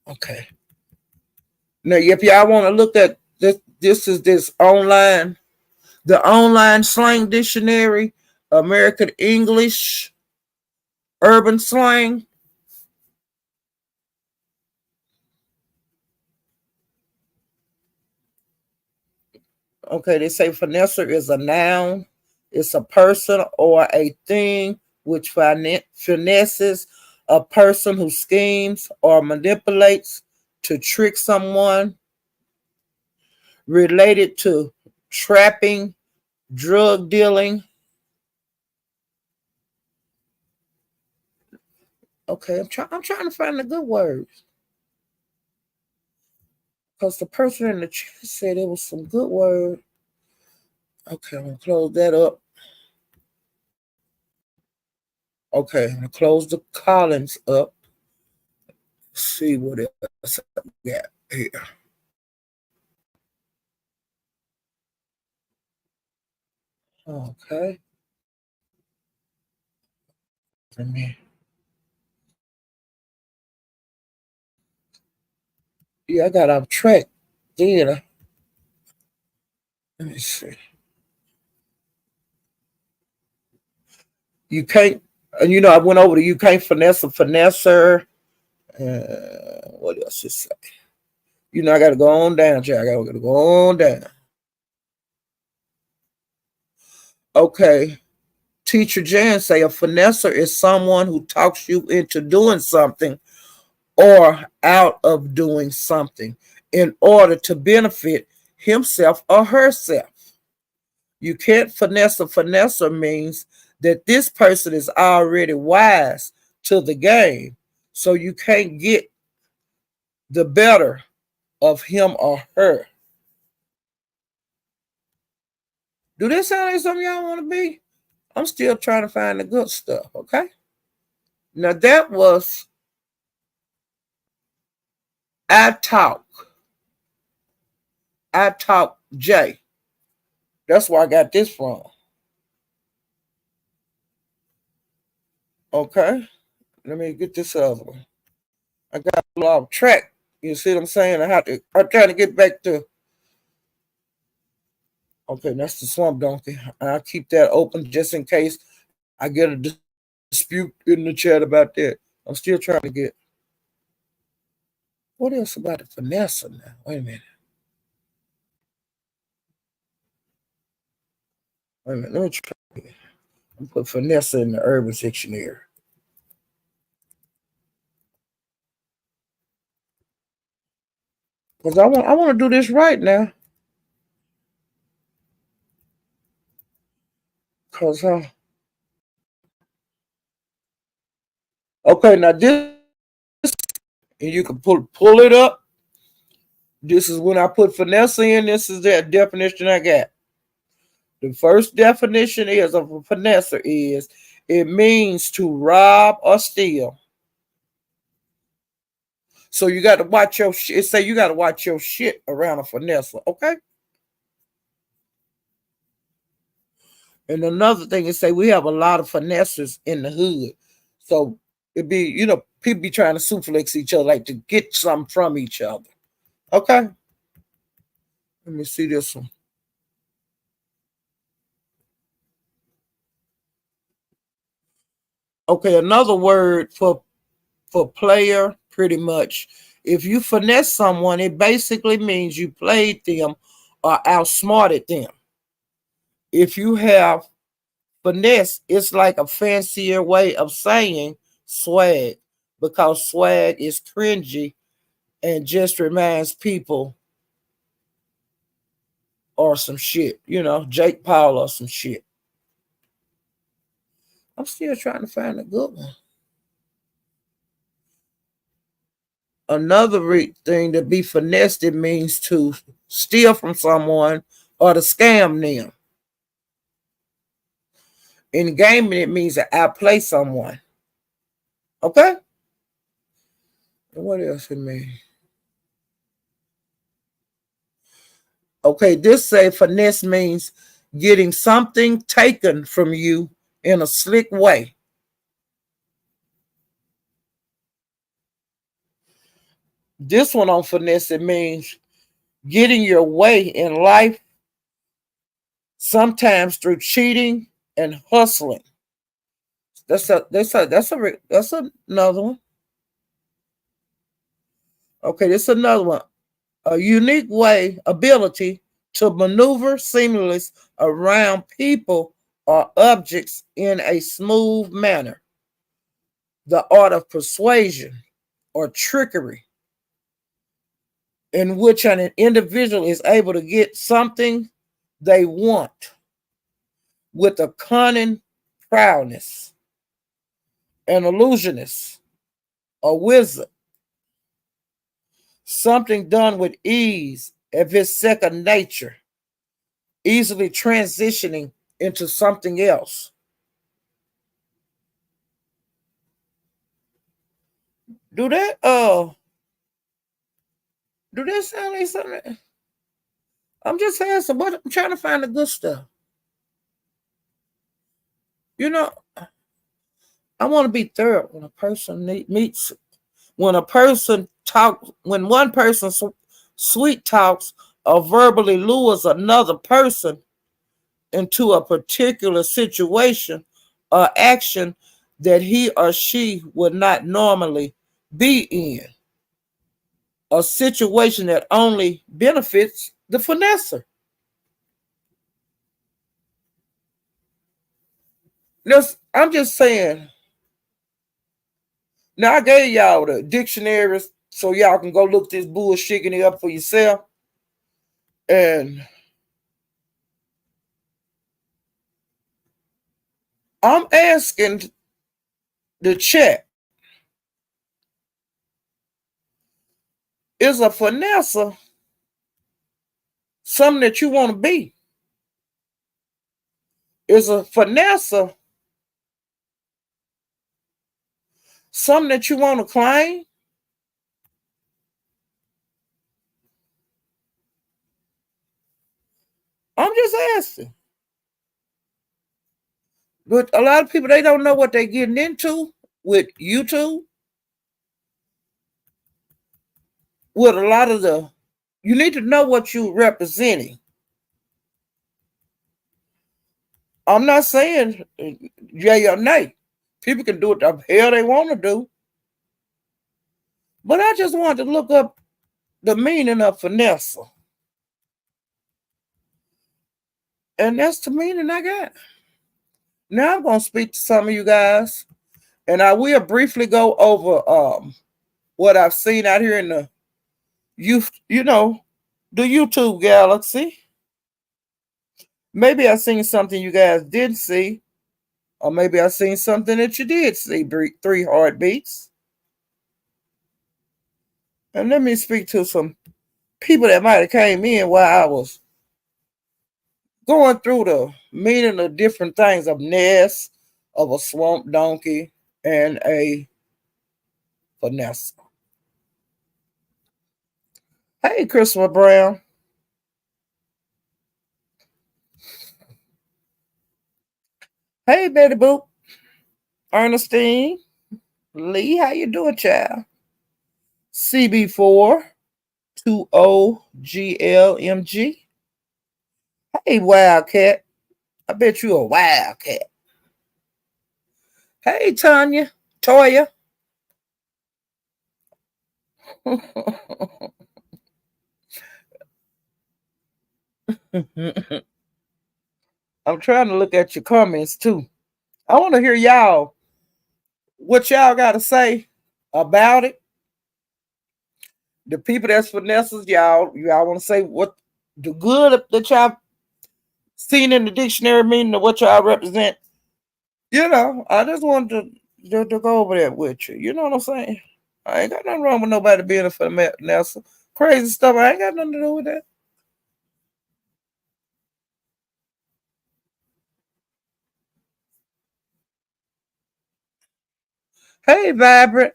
Okay. Now, if y'all want to look at this is the online slang dictionary, American English, urban slang. Okay, they say finesser is a noun. It's a person or a thing which finesses, a person who schemes or manipulates to trick someone, related to trapping, drug dealing. Okay, I'm trying to find the good words because the person in the chat said it was some good word. Okay, I'm gonna close that up. Okay, I'm gonna close the Collins up. See what else I got here. Okay. Let me. Yeah, I got off track. Did Let me see. You can't. I went over to you can't finesse a finesser. What else to say? I got to go on down, Jack. I got to go on down. Okay. Teacher Jan say a finesser is someone who talks you into doing something or out of doing something in order to benefit himself or herself. You can't finesse a finesser means that this person is already wise to the game, so you can't get the better of him or her. Do this sound like something y'all want to be? I'm still trying to find the good stuff, okay? Now that was I Talk. I Talk J. That's where I got this from. Okay? Let me get this other one. I got a lot of track. You see what I'm saying? I'm trying to get back to. Okay, that's the swamp donkey. I'll keep that open just in case I get a dispute in the chat about that. I'm still trying to get. What else about the finesse now? Wait a minute. Wait a minute. Let me try. I'm put finesse in the urban dictionary. Because I want to do this right now. Because okay, now this, and you can pull it up. This is when I put finesse in. This is that definition I got. The first definition is of a finesser is it means to rob or steal. So you got to watch your shit. It say you got to watch your shit around a finesser, okay? And another thing is say we have a lot of finessers in the hood. So it be, people be trying to suplex each other, like to get something from each other. Okay? Let me see this one. Okay, another word for player, pretty much. If you finesse someone, it basically means you played them or outsmarted them. If you have finesse, it's like a fancier way of saying swag, because swag is cringy and just reminds people or some shit, Jake Paul or some shit. I'm still trying to find a good one. Another thing to be finessed, it means to steal from someone or to scam them. In gaming, it means to outplay someone. Okay? And what else it mean? Okay, this say finesse means getting something taken from you in a slick way. This one on finesse, it means getting your way in life, sometimes through cheating and hustling. That's another one. Okay, this is another one. A unique ability to maneuver seamlessly around people or objects in a smooth manner. The art of persuasion or trickery, in which an individual is able to get something they want with a cunning prowess. An illusionist, a wizard, something done with ease of his second nature, easily transitioning into something else. Do that do that sound like something? I'm just asking, but I'm trying to find the good stuff. You know, I want to be thorough when a person meets, when a person talks, when one person sweet talks or verbally lures another person into a particular situation or action that he or she would not normally be in. A situation that only benefits the finesser. I'm just saying. Now I gave y'all the dictionaries so y'all can go look this bullshit up for yourself. And I'm asking the chat, is a finesser something that you want to be? Is a finesser something that you want to claim? I'm just asking. But a lot of people, they don't know what they're getting into with YouTube, with a lot of the, you need to know what you're representing. I'm not saying yay or nay. People can do what the hell they want to do. But I just wanted to look up the meaning of finesse. And that's the meaning I got. Now I'm going to speak to some of you guys. And I will briefly go over what I've seen out here in the you know, the YouTube galaxy. Maybe I seen something you guys didn't see, or maybe I seen something that you did see. Three heartbeats. And let me speak to some people that might have came in while I was going through the meaning of different things of nest, of a swamp donkey, and a finesse. Hey, Christopher Brown. Hey, Betty Boop. Ernestine. Lee, how you doing, child? CB4 2OGLMG. Hey, Wildcat. I bet you a wildcat. Hey, Tanya. Toya. I'm trying to look at your comments too. I want to hear y'all, what y'all got to say about it. The people that's finesses, y'all want to say what the good that y'all seen in the dictionary meaning of what y'all represent. I just wanted to go over that with you. You know what I'm saying? I ain't got nothing wrong with nobody being a finesse. Crazy stuff. I ain't got nothing to do with that. Hey, Vibrant.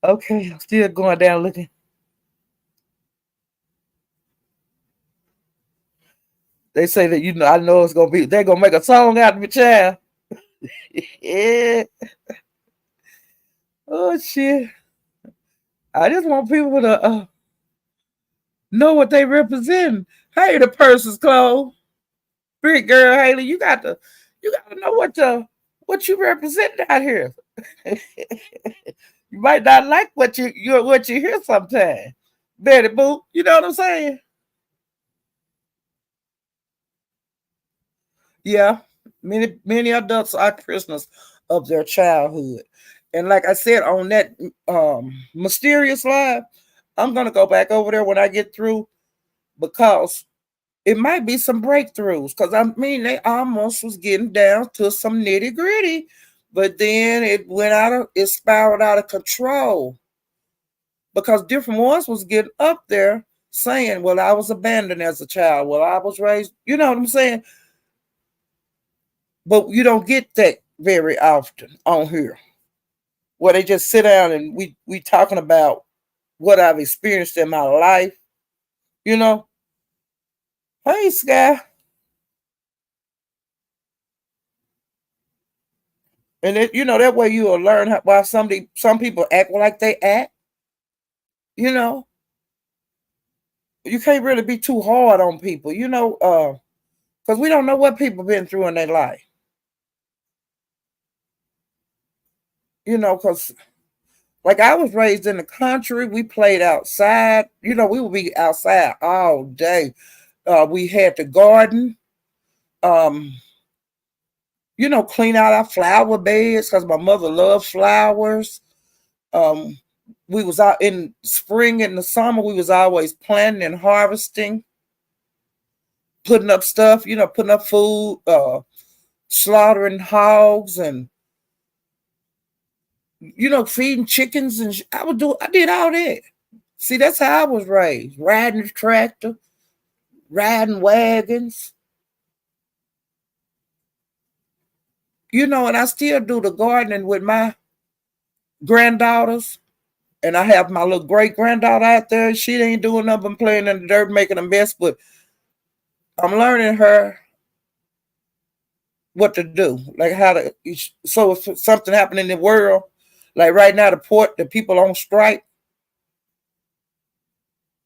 Okay, I'm still going down looking. They say that I know it's gonna be. They're gonna make a song out of me, child. Yeah. Oh shit. I just want people to know what they represent. Hey, the person's clothes. Big girl Haley, you gotta know what you represent out here. You might not like what you hear sometimes. Betty Boo, you know what I'm saying? Yeah. Many adults are prisoners of their childhood. And like I said on that mysterious live, I'm gonna go back over there when I get through because it might be some breakthroughs. Because I mean they almost was getting down to some nitty gritty, but then it spiraled out of control because different ones was getting up there saying, well, I was abandoned as a child. Well, I was raised, you know what I'm saying? But you don't get that very often on here where they just sit down and we talking about what I've experienced in my life, you know. Hey, Sky. And that way you will learn why some people act like they act, you know. You can't really be too hard on people, because we don't know what people been through in their life. Because like I was raised in the country, we played outside. We would be outside all day. We had the garden. Um, clean out our flower beds because my mother loved flowers. Um, we was out in spring and the summer. We was always planting and harvesting, putting up stuff. Putting up food, slaughtering hogs, and Feeding chickens and I did all that. See, that's how I was raised. Riding the tractor, riding wagons, and I still do the gardening with my granddaughters. And I have my little great granddaughter out there. She ain't doing nothing but playing in the dirt, making a mess, but I'm learning her what to do, like how to. So if something happened in the world, like right now, the people on strike,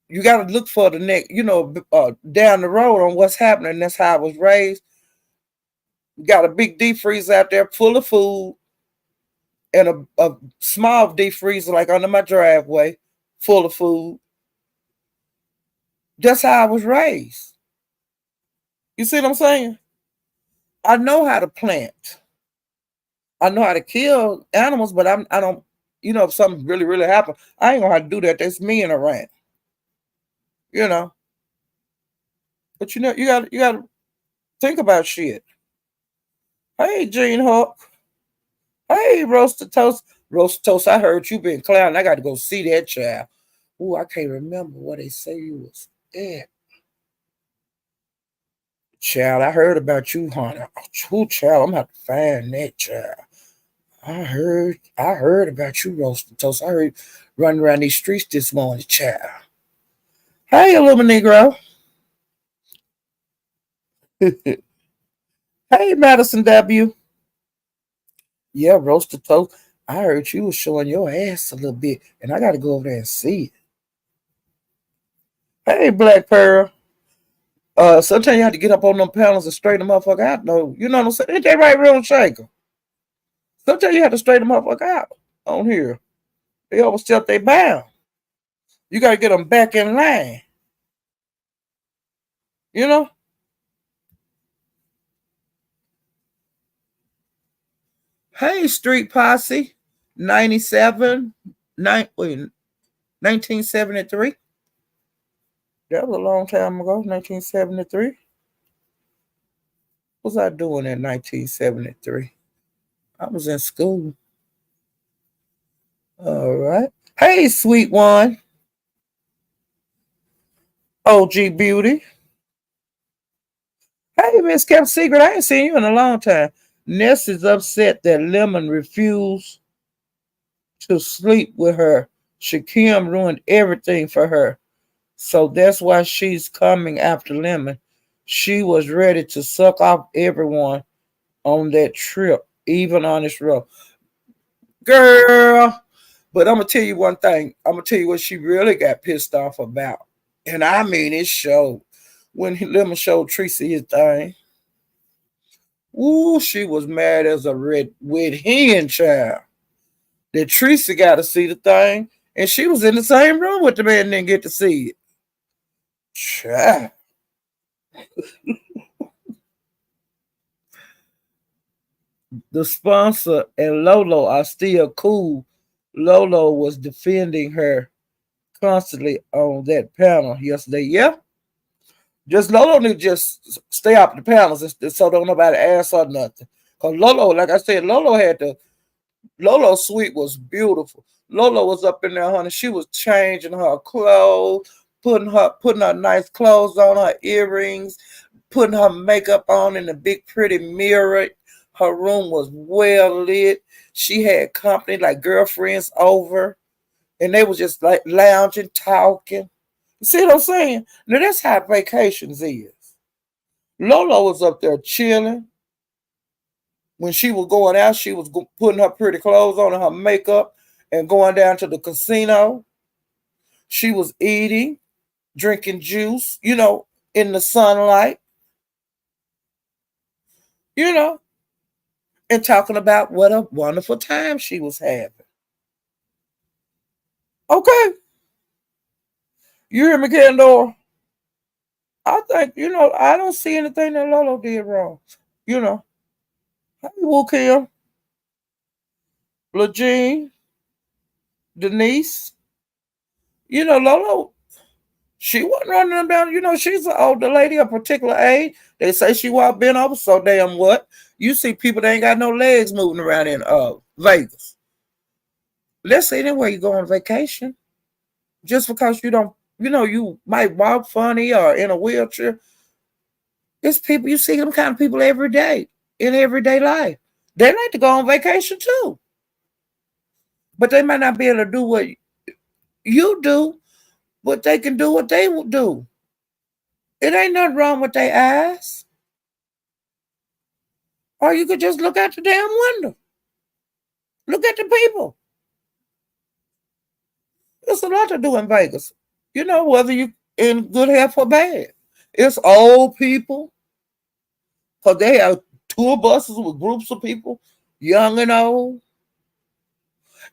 you got to look for the next, down the road on what's happening. That's how I was raised. We got a big deep freezer out there full of food, and a small deep freezer like under my driveway full of food. That's how I was raised. You see what I'm saying? I know how to plant. I know how to kill animals, but I don't. If something really really happened, I ain't gonna have to do that. That's me and a rat. You know. But you got to think about shit. Hey, Gene Hawk. Hey, Roasted Toast. Roasted Toast. I heard you been clowning. I got to go see that child. Ooh, I can't remember what they say you was at. Child, I heard about you, honey. Oh, child, I'm gonna have to find that child. I heard about you, Roasted Toast. I heard running around these streets this morning, child. Hey, little Negro. Hey, Madison W. Yeah, Roasted Toast. I heard you was showing your ass a little bit, and I got to go over there and see it. Hey, Black Pearl. Sometimes you have to get up on them panels and straighten the motherfucker out. No, you know what I'm saying? Ain't that right, real shaker? Sometimes you have to straighten the motherfucker out on here. They overstep they bound. You got to get them back in line. You know? Hey, Street Posse. 97, 1973. That was a long time ago, 1973. What was I doing in 1973? I was in school. All right. Hey, sweet one. OG Beauty. Hey, Miss Kept Secret. I ain't seen you in a long time. Ness is upset that Lemon refused to sleep with her. Shakim ruined everything for her. So that's why she's coming after Lemon. She was ready to suck off everyone on that trip, even on this road. Girl, but I'm gonna tell you one thing. I'm gonna tell you what she really got pissed off about. And I mean it showed. When Lemon showed Tracy his thing. Ooh, she was mad as a red hen child. That Tracy got to see the thing. And she was in the same room with the man and didn't get to see it. Child. The sponsor and Lolo are still cool. Lolo was defending her constantly on that panel yesterday. Yeah. Just Lolo need to just stay off the panels so don't nobody ask her nothing. Cause Lolo, like I said, Lolo suite was beautiful. Lolo was up in there, honey. She was changing her clothes, putting her nice clothes on, her earrings, putting her makeup on in the big pretty mirror. Her room was well lit. She had company, like girlfriends over, and they was just like lounging, talking. You see what I'm saying? Now that's how vacations is. Lolo was up there chilling. When she was going out, she was putting her pretty clothes on and her makeup and going down to the casino. She was eating, drinking juice, in the sunlight, you know, and talking about what a wonderful time she was having. Okay. You hear me, Kendall? I think, I don't see anything that Lolo did wrong. You know. Hey, Woo Kim, LaJean, Denise. Lolo, she wasn't running them down. She's an older lady, a particular age. They say she walked bent over, so damn what? You see people that ain't got no legs moving around in Vegas. Let's say anywhere you go on vacation, just because you don't, you might walk funny or in a wheelchair. It's people, you see them kind of people every day in everyday life. They like to go on vacation too, but they might not be able to do what you do, but they can do what they will do. It ain't nothing wrong with their eyes. Or you could just look out the damn window. Look at the people. There's a lot to do in Vegas. Whether you in good health or bad. It's old people, because they have tour buses with groups of people, young and old,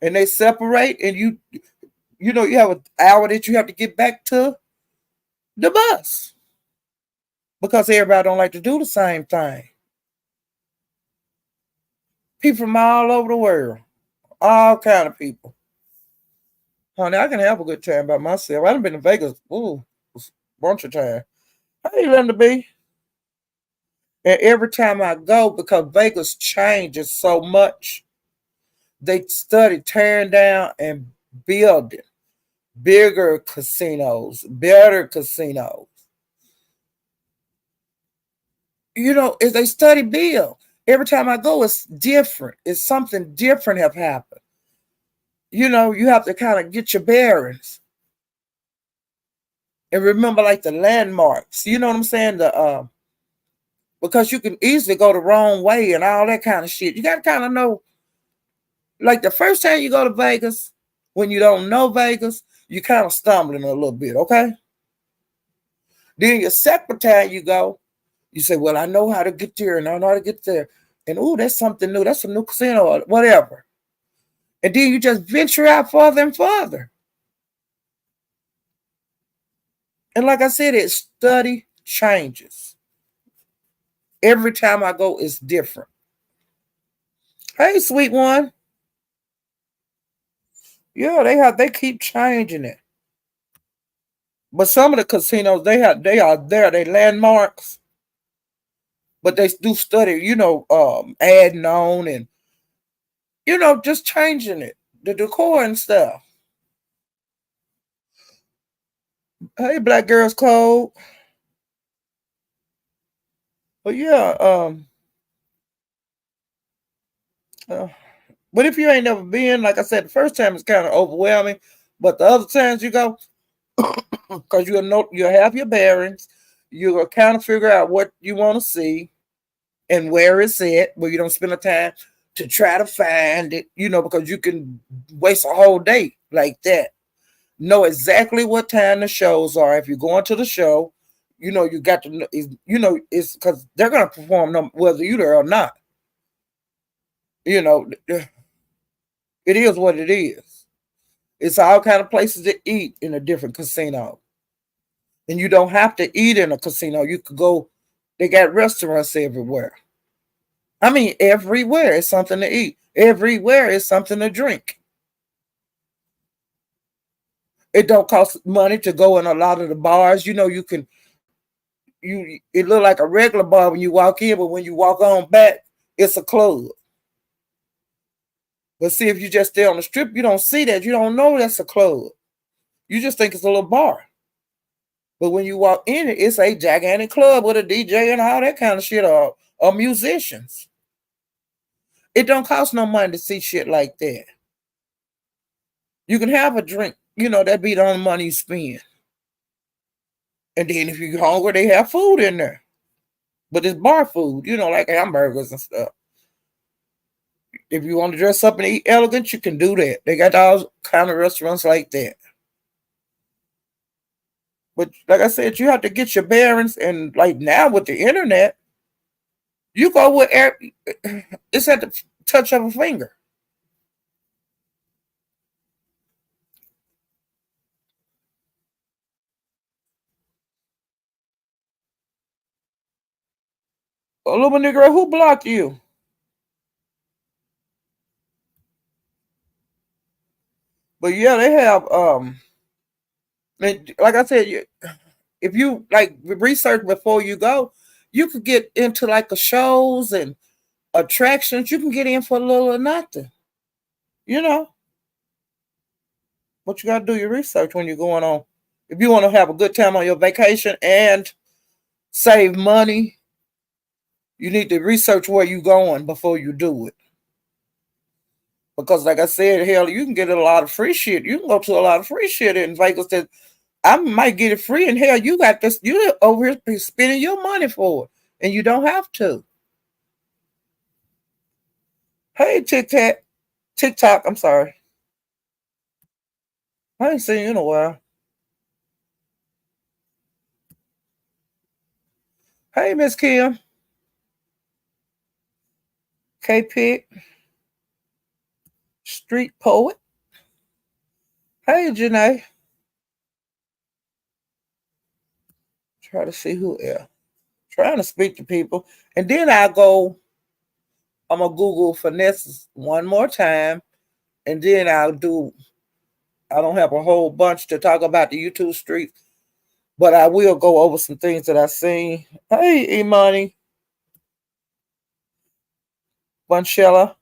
and they separate, and you have an hour that you have to get back to the bus because everybody don't like to do the same thing. People from all over the world, all kind of people. Honey, I can have a good time by myself. I done been to Vegas, a bunch of times. I ain't letting to be. And every time I go, because Vegas changes so much, they study tearing down and building bigger casinos, better casinos. If they study build, every time I go, it's different. It's something different have happened. You have to kind of get your bearings and remember like the landmarks. You know what I'm saying? Because you can easily go the wrong way and all that kind of shit. You got to kind of know, like the first time you go to Vegas, when you don't know Vegas, you kind of stumbling a little bit, okay? Then your second time you go, you say, well, I know how to get there and I know how to get there. And that's something new. That's a new casino or whatever. And then you just venture out further and further. And like I said, it study changes. Every time I go, it's different. Hey, sweet one. Yeah, they keep changing it. But some of the casinos they are there, they landmarks, but they do study, adding on and just changing it, the decor and stuff. Hey, Black Girls Code. But yeah, uh, but if you ain't never been, like I said, the first time it's kind of overwhelming, but the other times you go, because you'll have your bearings, you'll kind of figure out what you want to see and where it's at, where you don't spend the time to try to find it, because you can waste a whole day like that. Know exactly what time the shows are. If you're going to the show, you got to know, it's because they're going to perform them whether you're there or not. It is what it is. It's all kind of places to eat in a different casino. And you don't have to eat in a casino. You could go, they got restaurants everywhere. I mean, everywhere is something to eat. Everywhere is something to drink. It don't cost money to go in a lot of the bars. You can it look like a regular bar when you walk in, but when you walk on back, it's a club. But see, if you just stay on the strip, you don't see that. You don't know that's a club. You just think it's a little bar. But when you walk in it, it's a gigantic club with a DJ and all that kind of shit, or musicians. It don't cost no money to see shit like that. You can have a drink, that be the only money you spend. And then if you're hungry, they have food in there. But it's bar food, like hamburgers and stuff. If you want to dress up and eat elegant, you can do that. They got all kind of restaurants like that. But like I said, you have to get your bearings. And like now with the internet, you go with it's at the touch of a finger. A little nigga, who blocked you? But yeah, they have like I said, if you like research before you go, you could get into like the shows and attractions. You can get in for a little or nothing. You know, But you got to do your research when you're going on. If you want to have a good time on your vacation and save money, you need to research where you're going before you do it. Because, like I said, hell, you can get a lot of free shit. You can go to a lot of free shit in Vegas that I might get it free, and hell, you got this. You over here spending your money for it, and you don't have to. Hey, TikTok. I'm sorry, I ain't seen you in a while. Hey, Miss Kim, K Pick, Street Poet. Hey, Janae. Try to see who else. Trying to speak to people, and then I go. I'm gonna Google finesses one more time, and then I'll do. I don't have a whole bunch to talk about the YouTube street, but I will go over some things that I seen. Hey, Imani, Bunchella.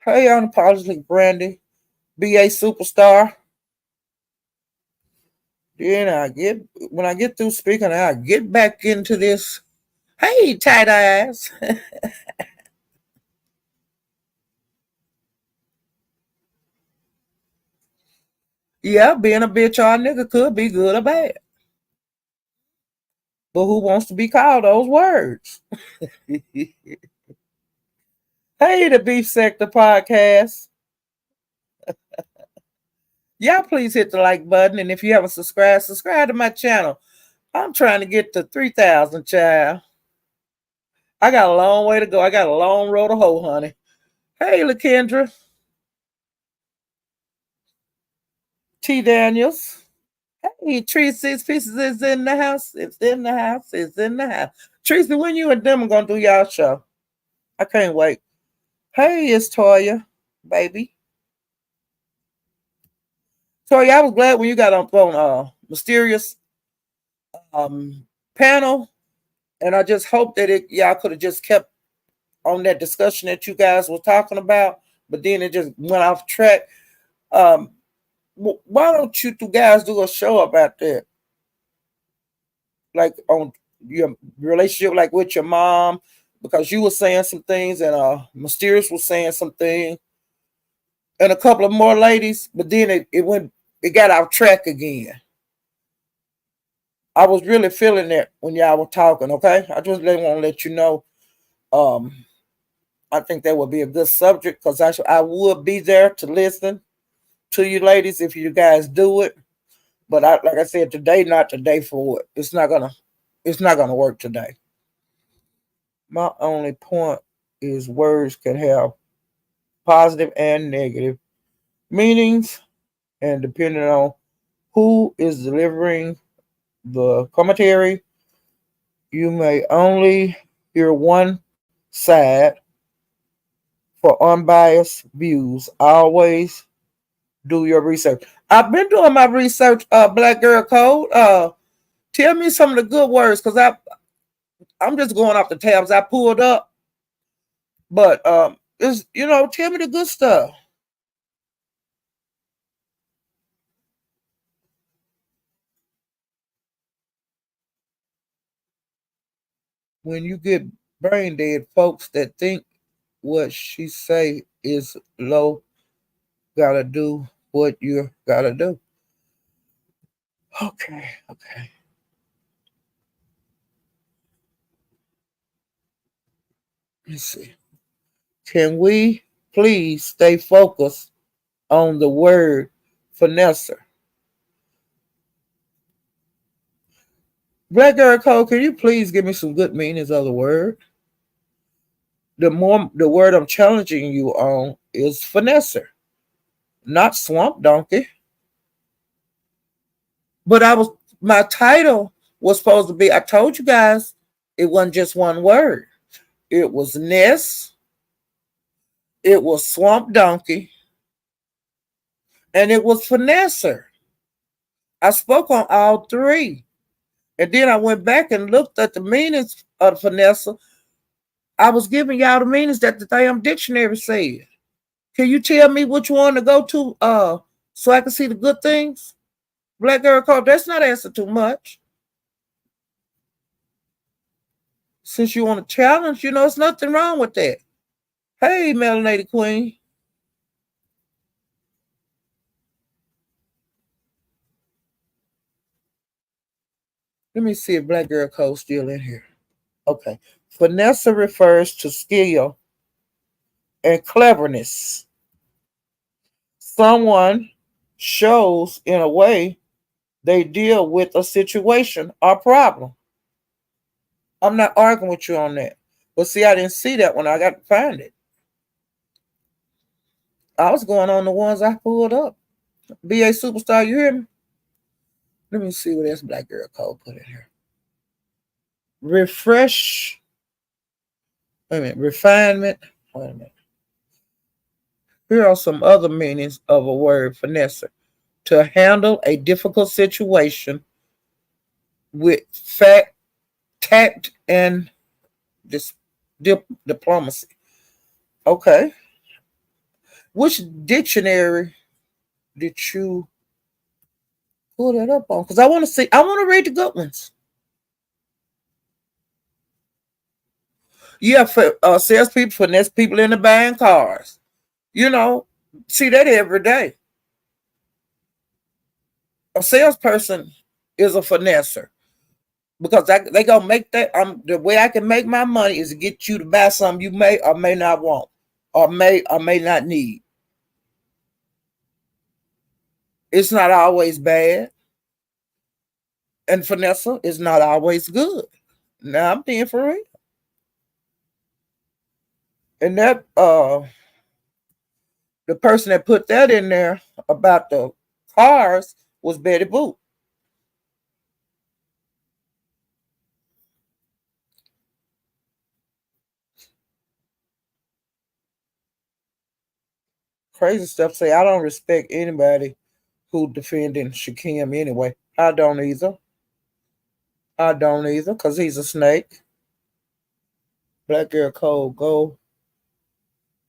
Hey, unapologetic Brandy, BA superstar. Then I get when I get through speaking, I get back into this. Hey, tight eyes. Yeah, being a bitch or a nigga could be good or bad. But who wants to be called those words? Hey, the Beef Sector podcast. Y'all please hit the like button. And if you haven't subscribed, subscribe to my channel. I'm trying to get to 3,000, child. I got a long way to go. I got a long road to hoe, honey. Hey, LaKendra. T. Daniels. Hey, Tracy, Six Pieces is in the house. It's in the house. It's in the house. Tracy, when you and them are going to do y'all show? I can't wait. Hey, it's Toya, baby. Toya, I was glad when you got on Mysterious panel. And I just hope that y'all could have just kept on that discussion that you guys were talking about. But then it just went off track. Um, why don't you two guys do a show about that? Like on your relationship, like with your mom, because you were saying some things and Mysterious was saying something, and a couple of more ladies, but then it got off track again. I was really feeling that when y'all were talking, okay? I just really want to let you know. Um, I think that would be a good subject because I would be there to listen to you ladies if you guys do it. But like I said, today not today for it. It's not gonna work today. My only point is words can have positive and negative meanings, and depending on who is delivering the commentary, you may only hear one side. For unbiased views, always do your research. I've been doing my research, Black Girl Code. Tell me some of the good words, because I'm just going off the tabs I pulled up. But is tell me the good stuff. When you get brain dead, folks that think what she say is low, gotta do what you gotta do. Okay, okay. Let's see. Can we please stay focused on the word finesser? Black Girl Code, can you please give me some good meanings of the word? The word I'm challenging you on is finesser, not swamp donkey. But my title was supposed to be, I told you guys it wasn't just one word. It was nest, it was swamp donkey, and it was finesser. I spoke on all three. And then I went back and looked at the meanings of finesser. I was giving y'all the meanings that the damn dictionary said. Can you tell me which one to go to so I can see the good things? Black girl code, that's not asking too much. Since you want a challenge, there's nothing wrong with that. Hey, melanated queen. Let me see if Black Girl Code's still in here. Okay. Finesse refers to skill and cleverness. Someone shows in a way they deal with a situation or problem. I'm not arguing with you on that. But see, I didn't see that when I got to find it. I was going on the ones I pulled up. BA Superstar, you hear me? Let me see what else Black Girl Code put in here. Refresh. Wait a minute. Refinement. Wait a minute. Here are some other meanings of a word finesse. To handle a difficult situation with fact, tact, and this diplomacy. Okay. Which dictionary did you pull that up on? Because I want to read the good ones. Yeah, for salespeople, finesse people into buying cars. You know, see that every day. A salesperson is a finesser because they gonna make that. The way I can make my money is to get you to buy something you may or may not want, or may not need. It's not always bad, and finesse is not always good. Now I'm being for real, and that the person that put that in there about the cars was Betty Boop. Crazy stuff. Say I don't respect anybody who defending Shakim anyway. I don't either. I don't either, because he's a snake. Black Girl Code, go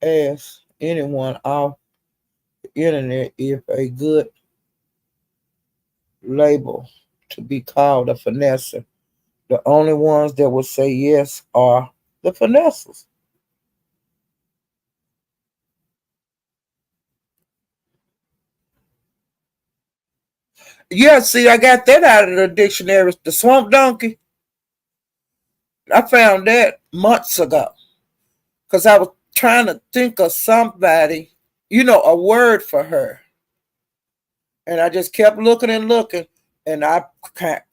ask anyone off the internet if a good label to be called a finesser. The only ones that will say yes are the finessers. Yeah, see, I got that out of the dictionary. The swamp donkey, I found that months ago because I was trying to think of somebody, a word for her. And I just kept looking and looking, and I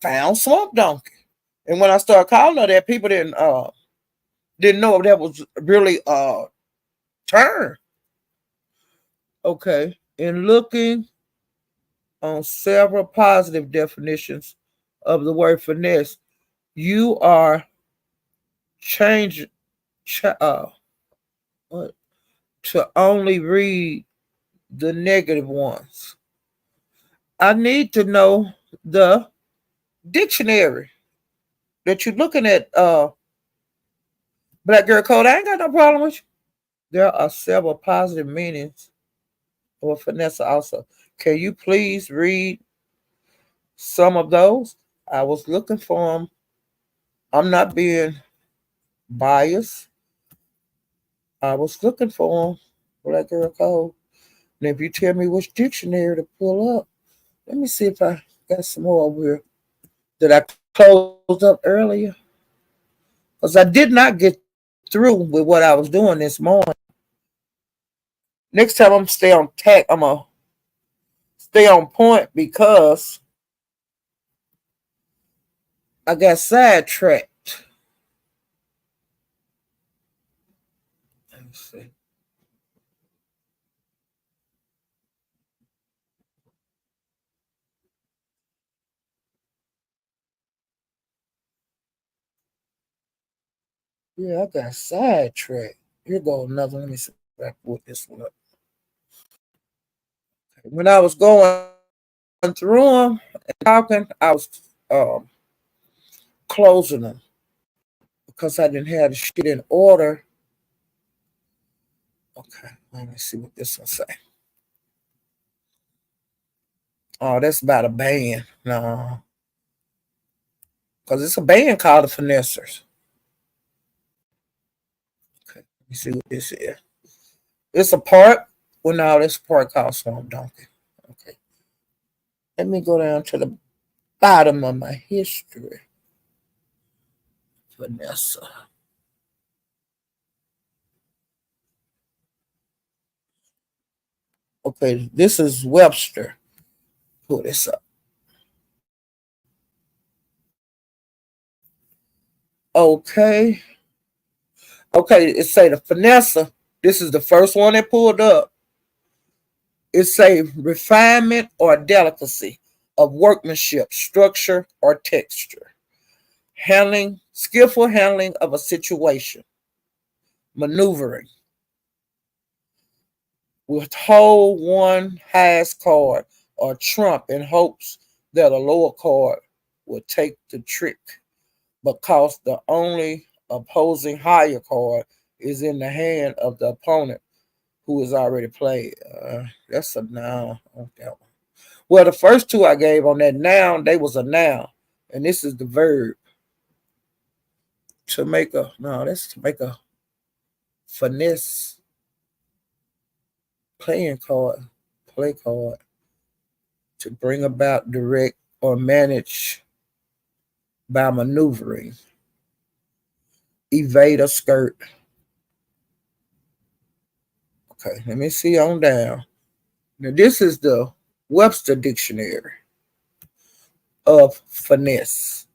found swamp donkey. And when I started calling her that, people didn't know if that was really a term. Okay. In looking on several positive definitions of the word finesse, you are changed what, to only read the negative ones. I need to know the dictionary that you're looking at, Black Girl Code. I ain't got no problem with you. There are several positive meanings of finesse also. Can you please read some of those? I was looking for them. I'm not being biased. I was looking for them. Black Girl Code. And if you tell me which dictionary to pull up, let me see if I got some more over here that I closed up earlier. Because I did not get through with what I was doing this morning. Next time I'm stay on tack. I'm gonna stay on point because I got sidetracked. Let me see. Yeah, I got sidetracked. Here go another. Let me see if I can put this one up. When I was going through them and talking, I was um, closing them because I didn't have the shit in order. Okay, let me see what this one say. Oh, that's about a band. No, because it's a band called the Finessers. Okay, let me see what this is. It's a part. Well, no, this part called Swamp Donkey. Okay, let me go down to the bottom of my history. Vanessa. Okay, this is Webster. Pull this up. Okay. Okay, it say the finesse. This is the first one that pulled up. It say refinement or delicacy of workmanship, structure, or texture. Handling, skillful handling of a situation. Maneuvering. Withhold one highest card or trump in hopes that a lower card will take the trick because the only opposing higher card is in the hand of the opponent who is already played. That's a noun. Okay. Well, the first two I gave on that noun, they was a noun, and this is the verb to make a. No, that's to make a finesse playing card, play card to bring about, direct, or manage by maneuvering, evade, or skirt. Okay, let me see on down. Now this is the Webster Dictionary of finesse.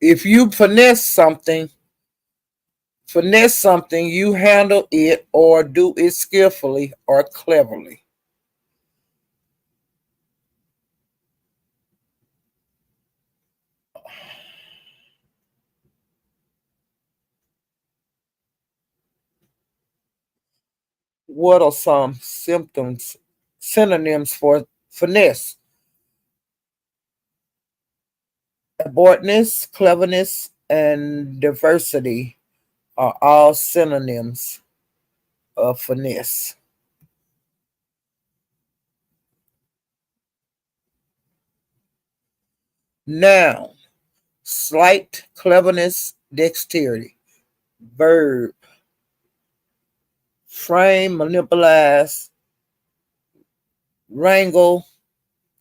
If you finesse something, you handle it or do it skillfully or cleverly. What are some synonyms for finesse? Adroitness, cleverness, and diversity are all synonyms of finesse. Noun, slight, cleverness, dexterity. Verb, frame, monopolize, wrangle,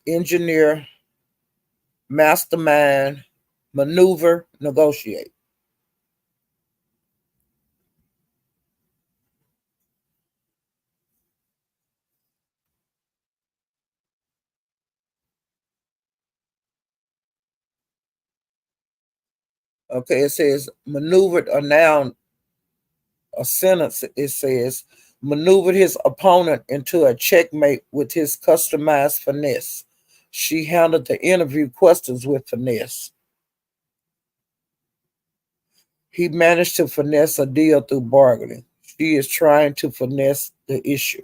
engineer, mastermind, maneuver, negotiate. Okay, it says maneuvered a noun, a sentence. It says maneuvered his opponent into a checkmate with his customized finesse. She handled the interview questions with finesse. He managed to finesse a deal through bargaining. She is trying to finesse the issue.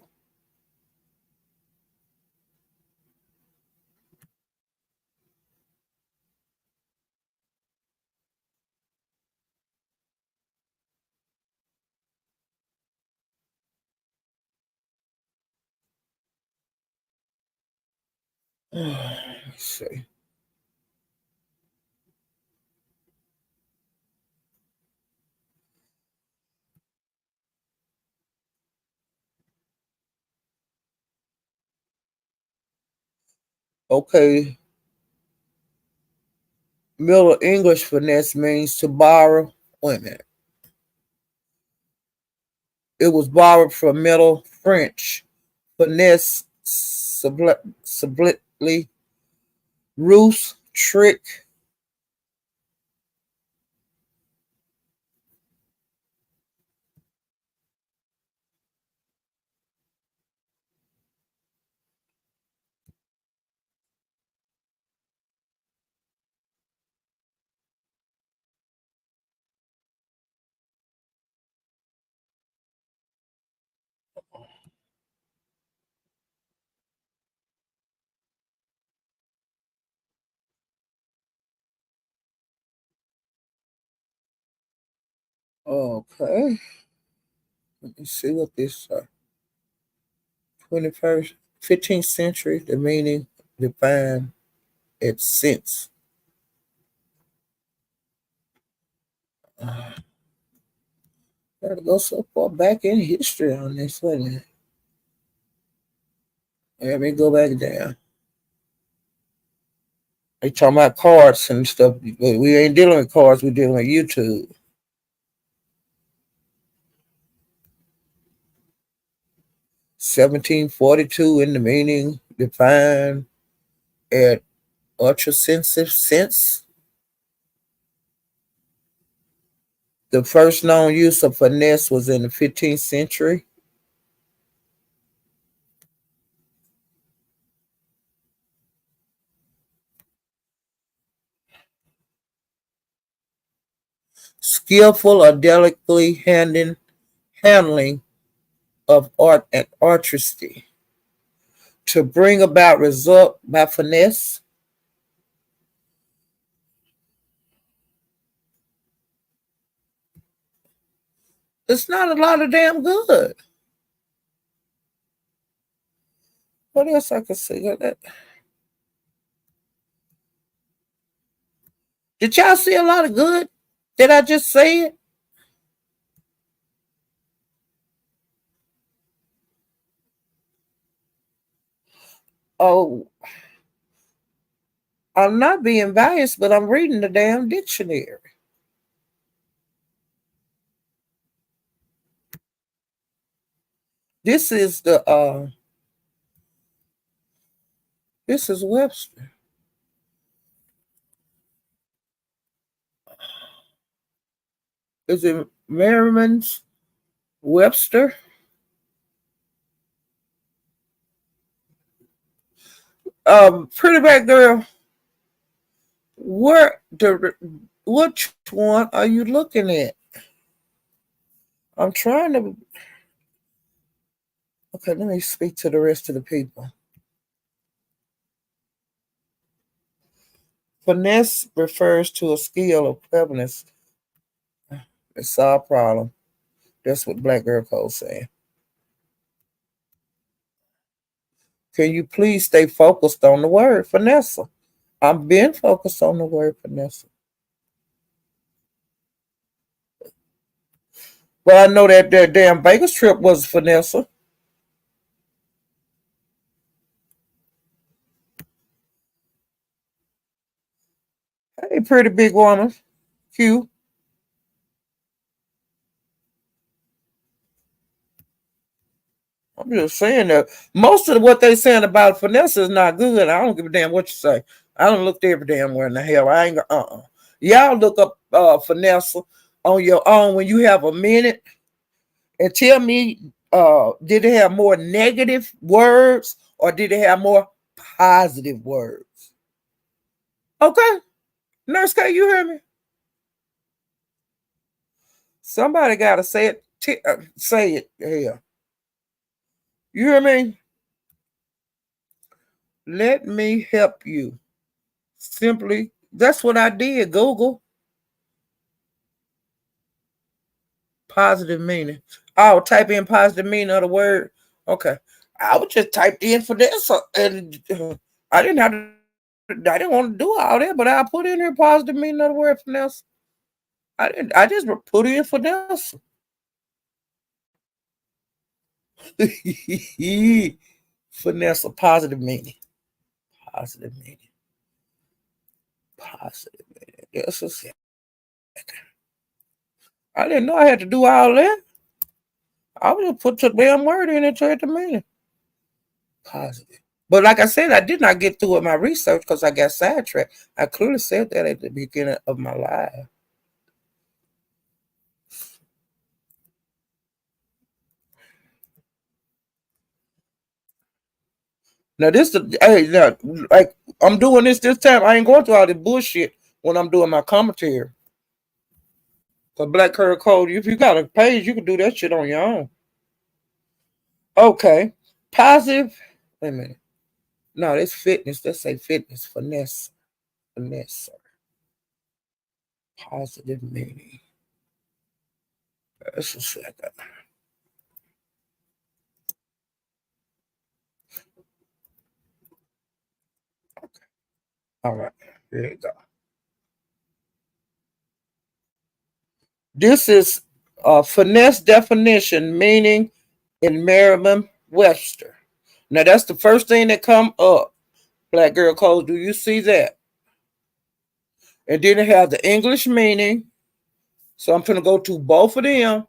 Let's see. Okay, Middle English finesse means to borrow. Wait a minute. It was borrowed from Middle French finesse, subtly, ruse, trick. Okay. Let me see what this 21st, 15th century, the meaning defined its sense. Gotta go so far back in history on this one. Let me go back down. They talking about cards and stuff, but we ain't dealing with cards. We're dealing with YouTube. 1742 in the meaning defined at ultrasensitive sense. The first known use of finesse was in the 15th century. Skillful or delicately handling of art and artistry to bring about result by finesse. It's not a lot of damn good. What else I can say? Did y'all see a lot of good? Did I just say it? Oh, I'm not being biased, but I'm reading the damn dictionary. This is the this is Webster. Is it Merriman's Webster? Pretty bad girl. Where the which one are you looking at? I'm trying to. Okay, let me speak to the rest of the people. Finesse refers to a skill or cleverness to solve problem. That's what Black Girl Code saying. Can you please stay focused on the word finesse? I'm being focused on the word finesse. But I know that damn Vegas trip was finesse. Hey, pretty big woman. Q. I'm just saying that most of what they saying about finesse is not good. I don't give a damn what you say. I don't look every damn where in the hell. I ain't Y'all look up finesse on your own when you have a minute and tell me did it have more negative words or did it have more positive words? Okay. Nurse K, you hear me? Somebody gotta say it. Say it here. You hear me? Let me help you. Simply, that's what I did. Google positive meaning. I'll type in positive meaning of the word. Okay. I would just typed in for this, and I didn't have to. I didn't want to do all that, but I put in here positive meaning of the word finesse. I didn't. I just put in finesse. Finesse, a positive meaning. Positive meaning. Positive meaning. Yes, I didn't know I had to do all that. I would just put the damn word in and try to mean it. Positive. But like I said, I did not get through with my research because I got sidetracked. I clearly said that at the beginning of my life. Now this the hey now like I'm doing this time. I ain't going through all this bullshit when I'm doing my commentary. Cause Black Curl Code, if you got a page, you can do that shit on your own. Okay. Positive. Wait a minute. No, that's fitness. Let's say fitness. Finesse. Finesse. Positive meaning. Just a second. All right. Here you go. This is a finesse definition, meaning in Merriam-Webster. Now that's the first thing that come up. Black girl code. Do you see that? And then it has the English meaning. So I'm going to go to both of them.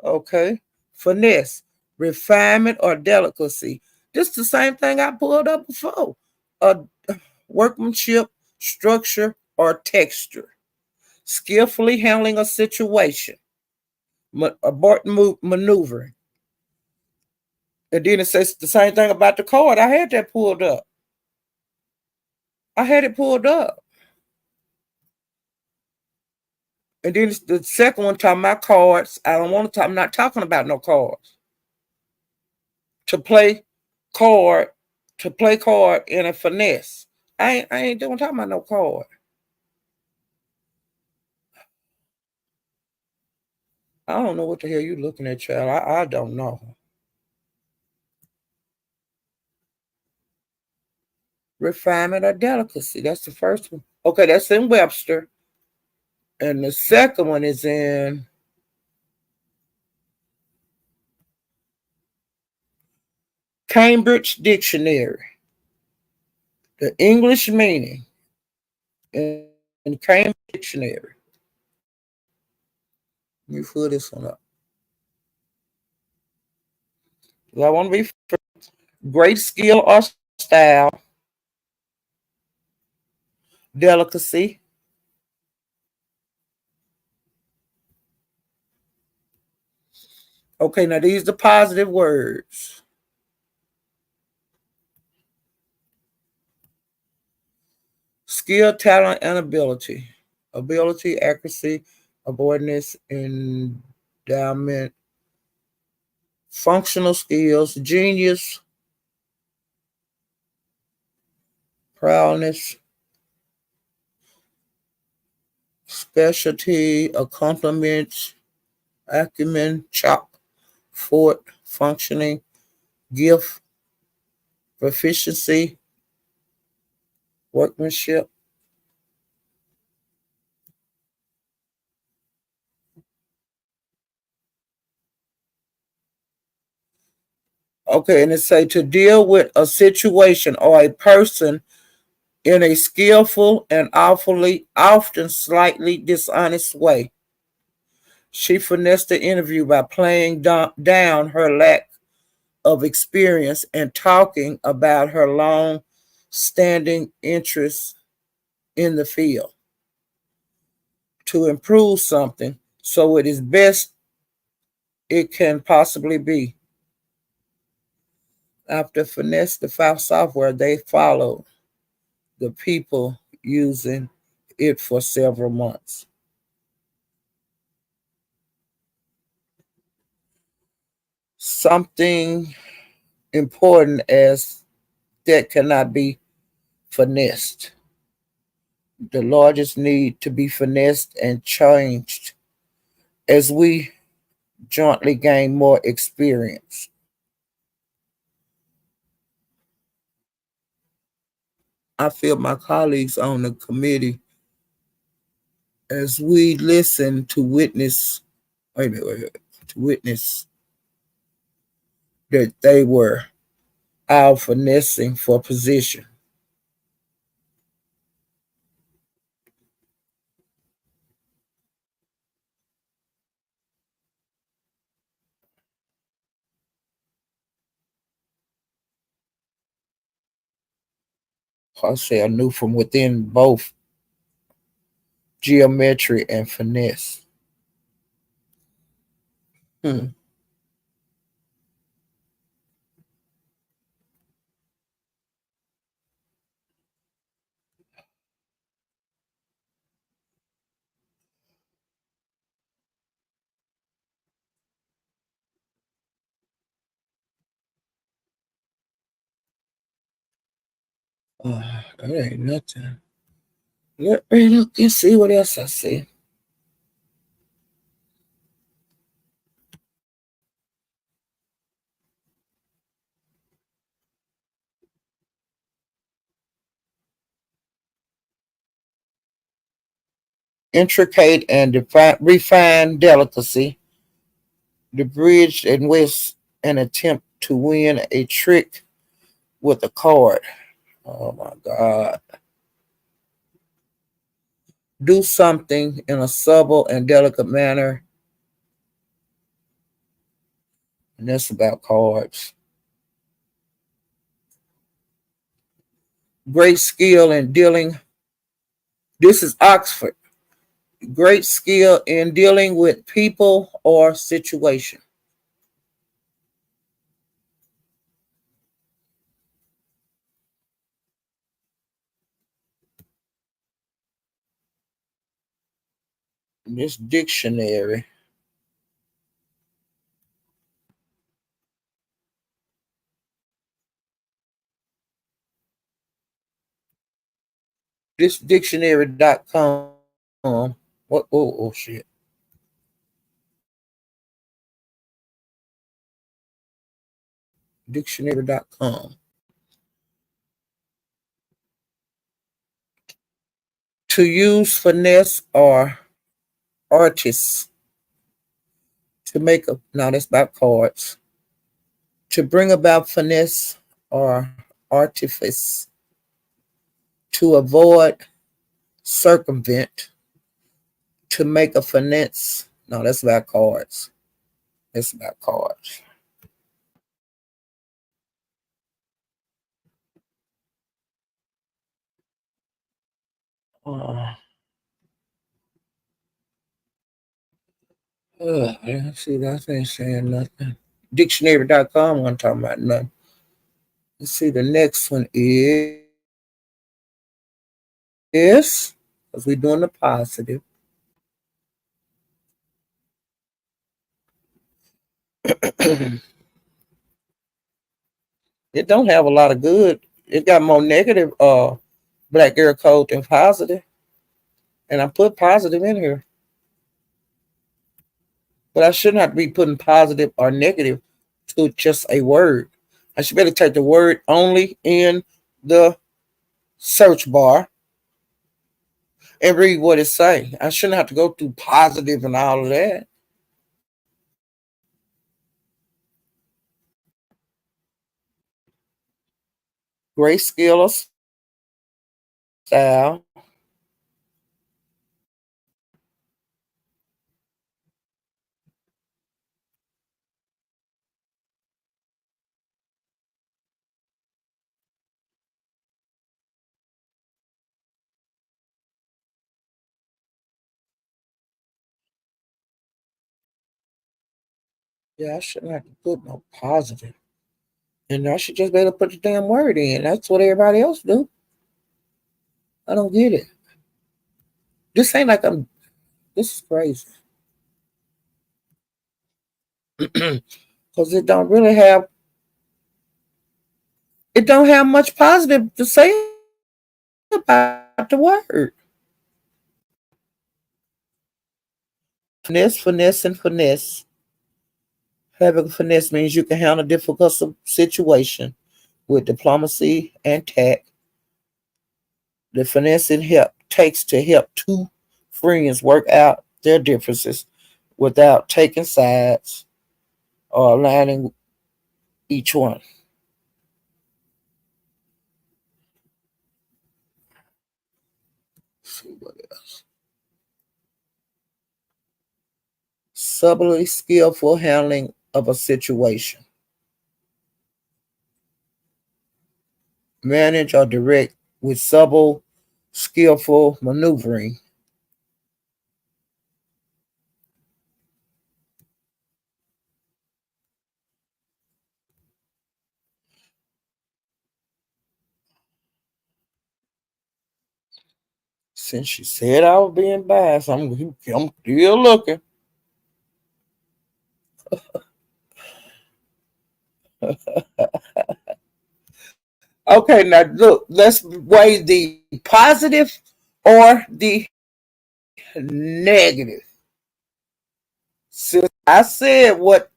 Okay. Finesse, refinement or delicacy. This is the same thing I pulled up before. A workmanship, structure, or texture. Skillfully handling a situation. Abort maneuvering. And then it says the same thing about the card. I had that pulled up. I had it pulled up. And then the second one talking about cards. I don't want to talk, I'm not talking about no cards. To play card, to play card in a finesse. I ain't doing talking about no card. I don't know what the hell you looking at, child. I don't know. Refinement or delicacy. That's the first one. Okay, that's in Webster. And the second one is in Cambridge Dictionary. The English meaning in Cambridge Dictionary. Let me pull this one up. I want to be great skill or style, delicacy. Okay, now these are the positive words. Skill, talent, and ability. Ability, accuracy, avoidance, endowment, functional skills, genius, prowess, specialty, accomplishment, acumen, chop, fort, functioning, gift, proficiency, workmanship. Okay, and it say to deal with a situation or a person in a skillful and often slightly dishonest way. She finessed the interview by playing down her lack of experience and talking about her long standing interest in the field to improve something so it is best it can possibly be. After finesse the file software, they followed the people using it for several months. Something important as that cannot be finessed. The largest need to be finessed and changed as we jointly gain more experience. I feel my colleagues on the committee as we listen to witness, to witness that they were out finessing for position. I say I knew from within both geometry and finesse. Hmm. That ain't nothing. Let me look and see what else I see. Intricate and refined delicacy. The bridge and west an attempt to win a trick with a card. Oh my God. Do something in a subtle and delicate manner. And that's about cards. Great skill in dealing. This is Oxford. Great skill in dealing with people or situation. This dictionary. This dictionary.com. What? Oh, shit. Dictionary.com. To use finesse or artists to make a. Now that's about cards. To bring about finesse or artifice. To avoid, circumvent. To make a finesse. No, that's about cards. That's about cards. Uh, see, that ain't saying nothing. Dictionary.com, I'm talking about nothing. Let's see, the next one is, because we're doing the positive. It don't have a lot of good. It got more negative black girl code than positive. And I put positive in here. But I shouldn't have to be putting positive or negative to just a word. I should better take the word only in the search bar and read what it say. I shouldn't have to go through positive and all of that. Great skill or style. Yeah, I shouldn't have to put no positive. And I should just be able to put the damn word in. That's what everybody else do. I don't get it. This ain't like I'm. This is crazy because it don't really have. It don't have much positive to say about the word. Finesse, finesse, and finesse. Having finesse means you can handle difficult situation with diplomacy and tact. The finesse and help takes to help two friends work out their differences without taking sides or aligning each one. Let's see what else. Subtly skillful handling of a situation. Manage or direct with subtle, skillful maneuvering. Since she said I was being biased, I'm still looking. Okay, now look, let's weigh the positive or the negative. Since I said what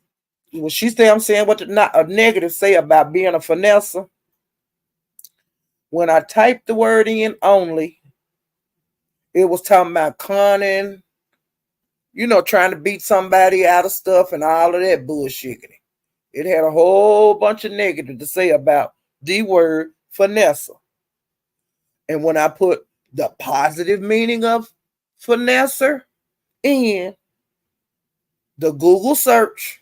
she said, I'm saying what the not a negative say about being a finesser. When I typed the word in only, it was talking about conning, trying to beat somebody out of stuff and all of that bullshit. It had a whole bunch of negative to say about the word finesser. And when I put the positive meaning of finesser in the Google search,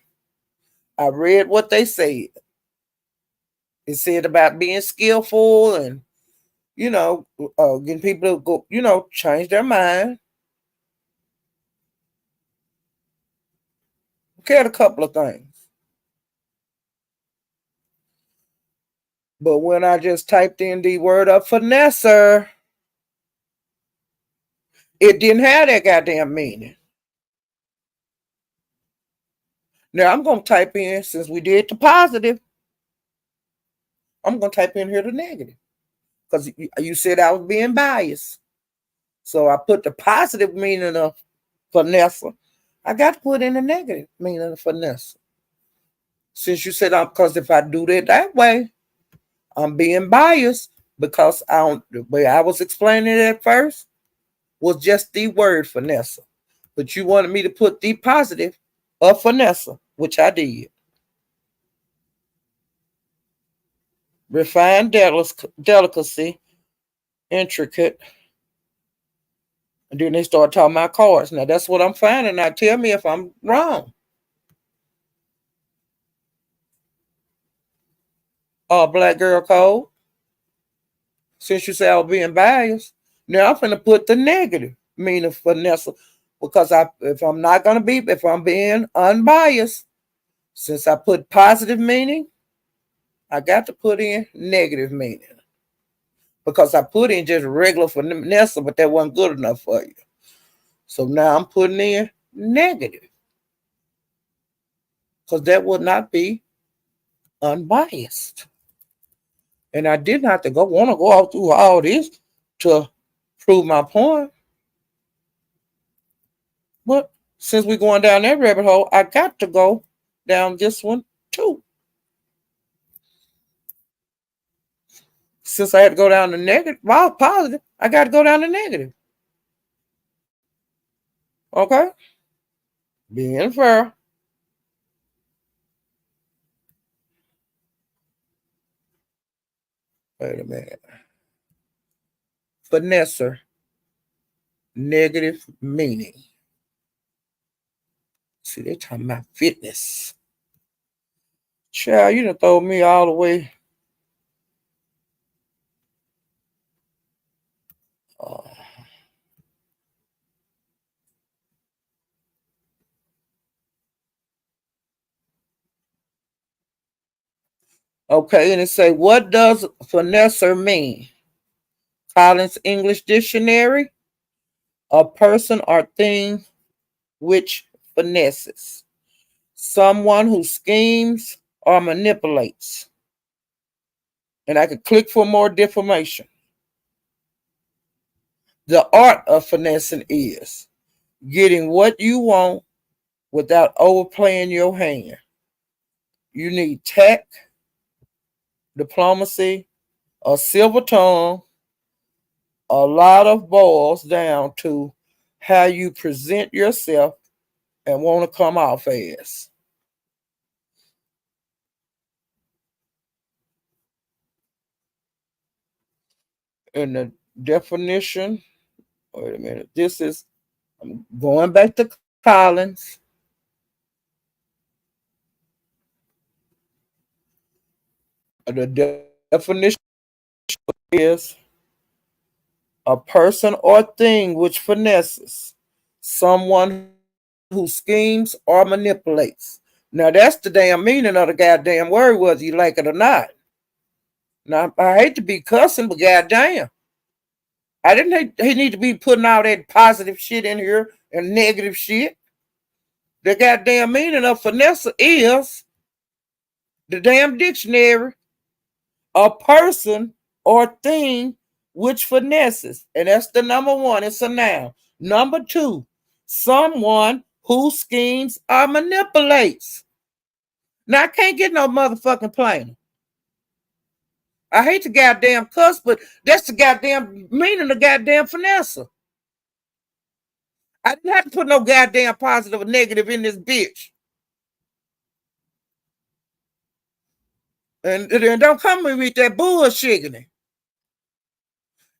I read what they said. It said about being skillful and, getting people to go, change their mind. Cared a couple of things. But when I just typed in the word of finesser, it didn't have that goddamn meaning. Now I'm going to type in, since we did the positive, I'm going to type in here the negative. Because you said I was being biased. So I put the positive meaning of finesse. I got to put in the negative meaning of finesse. Since you said, because if I do that way, I'm being biased because the way I was explaining it at first was just the word finesse. But you wanted me to put the positive of finesse, which I did. Refined delicacy, intricate. And then they start talking about cards. Now that's what I'm finding. Now tell me if I'm wrong. Black girl code. Since you say I was being biased, now I'm finna put the negative meaning for Nessa. Because if I'm being unbiased, since I put positive meaning, I got to put in negative meaning. Because I put in just regular for Nessa, but that wasn't good enough for you. So now I'm putting in negative. Because that would not be unbiased. And I didn't have to want to go out through all this to prove my point. But since we're going down that rabbit hole, I got to go down this one too. Since I had to go down the negative, well, positive, I got to go down the negative. Okay? Being fair. Wait a minute. Finesser, negative meaning. See, they talking about fitness. Child, you done throw me all the way. Okay, and it say, what does finesser mean? Collins English Dictionary, a person or thing which finesses. Someone who schemes or manipulates. And I could click for more information. The art of finessing is getting what you want without overplaying your hand. You need tact, diplomacy, a silver tongue. A lot of boils down to how you present yourself and want to come off as. And the definition, wait a minute, I'm going back to Collins. The definition is a person or thing which finesses, someone who schemes or manipulates. Now that's the damn meaning of the goddamn word, whether you like it or not. Now I hate to be cussing, but goddamn, I didn't. He need to be putting all that positive shit in here and negative shit. The goddamn meaning of finesse is the damn dictionary. A person or thing which finesses, and that's the number one, it's a noun. Number two, someone who schemes or manipulates. Now I can't get no motherfucking plainer. I hate the goddamn cuss, but that's the goddamn meaning of goddamn finesser. I didn't have to put no goddamn positive or negative in this bitch. And don't come with that bullshit.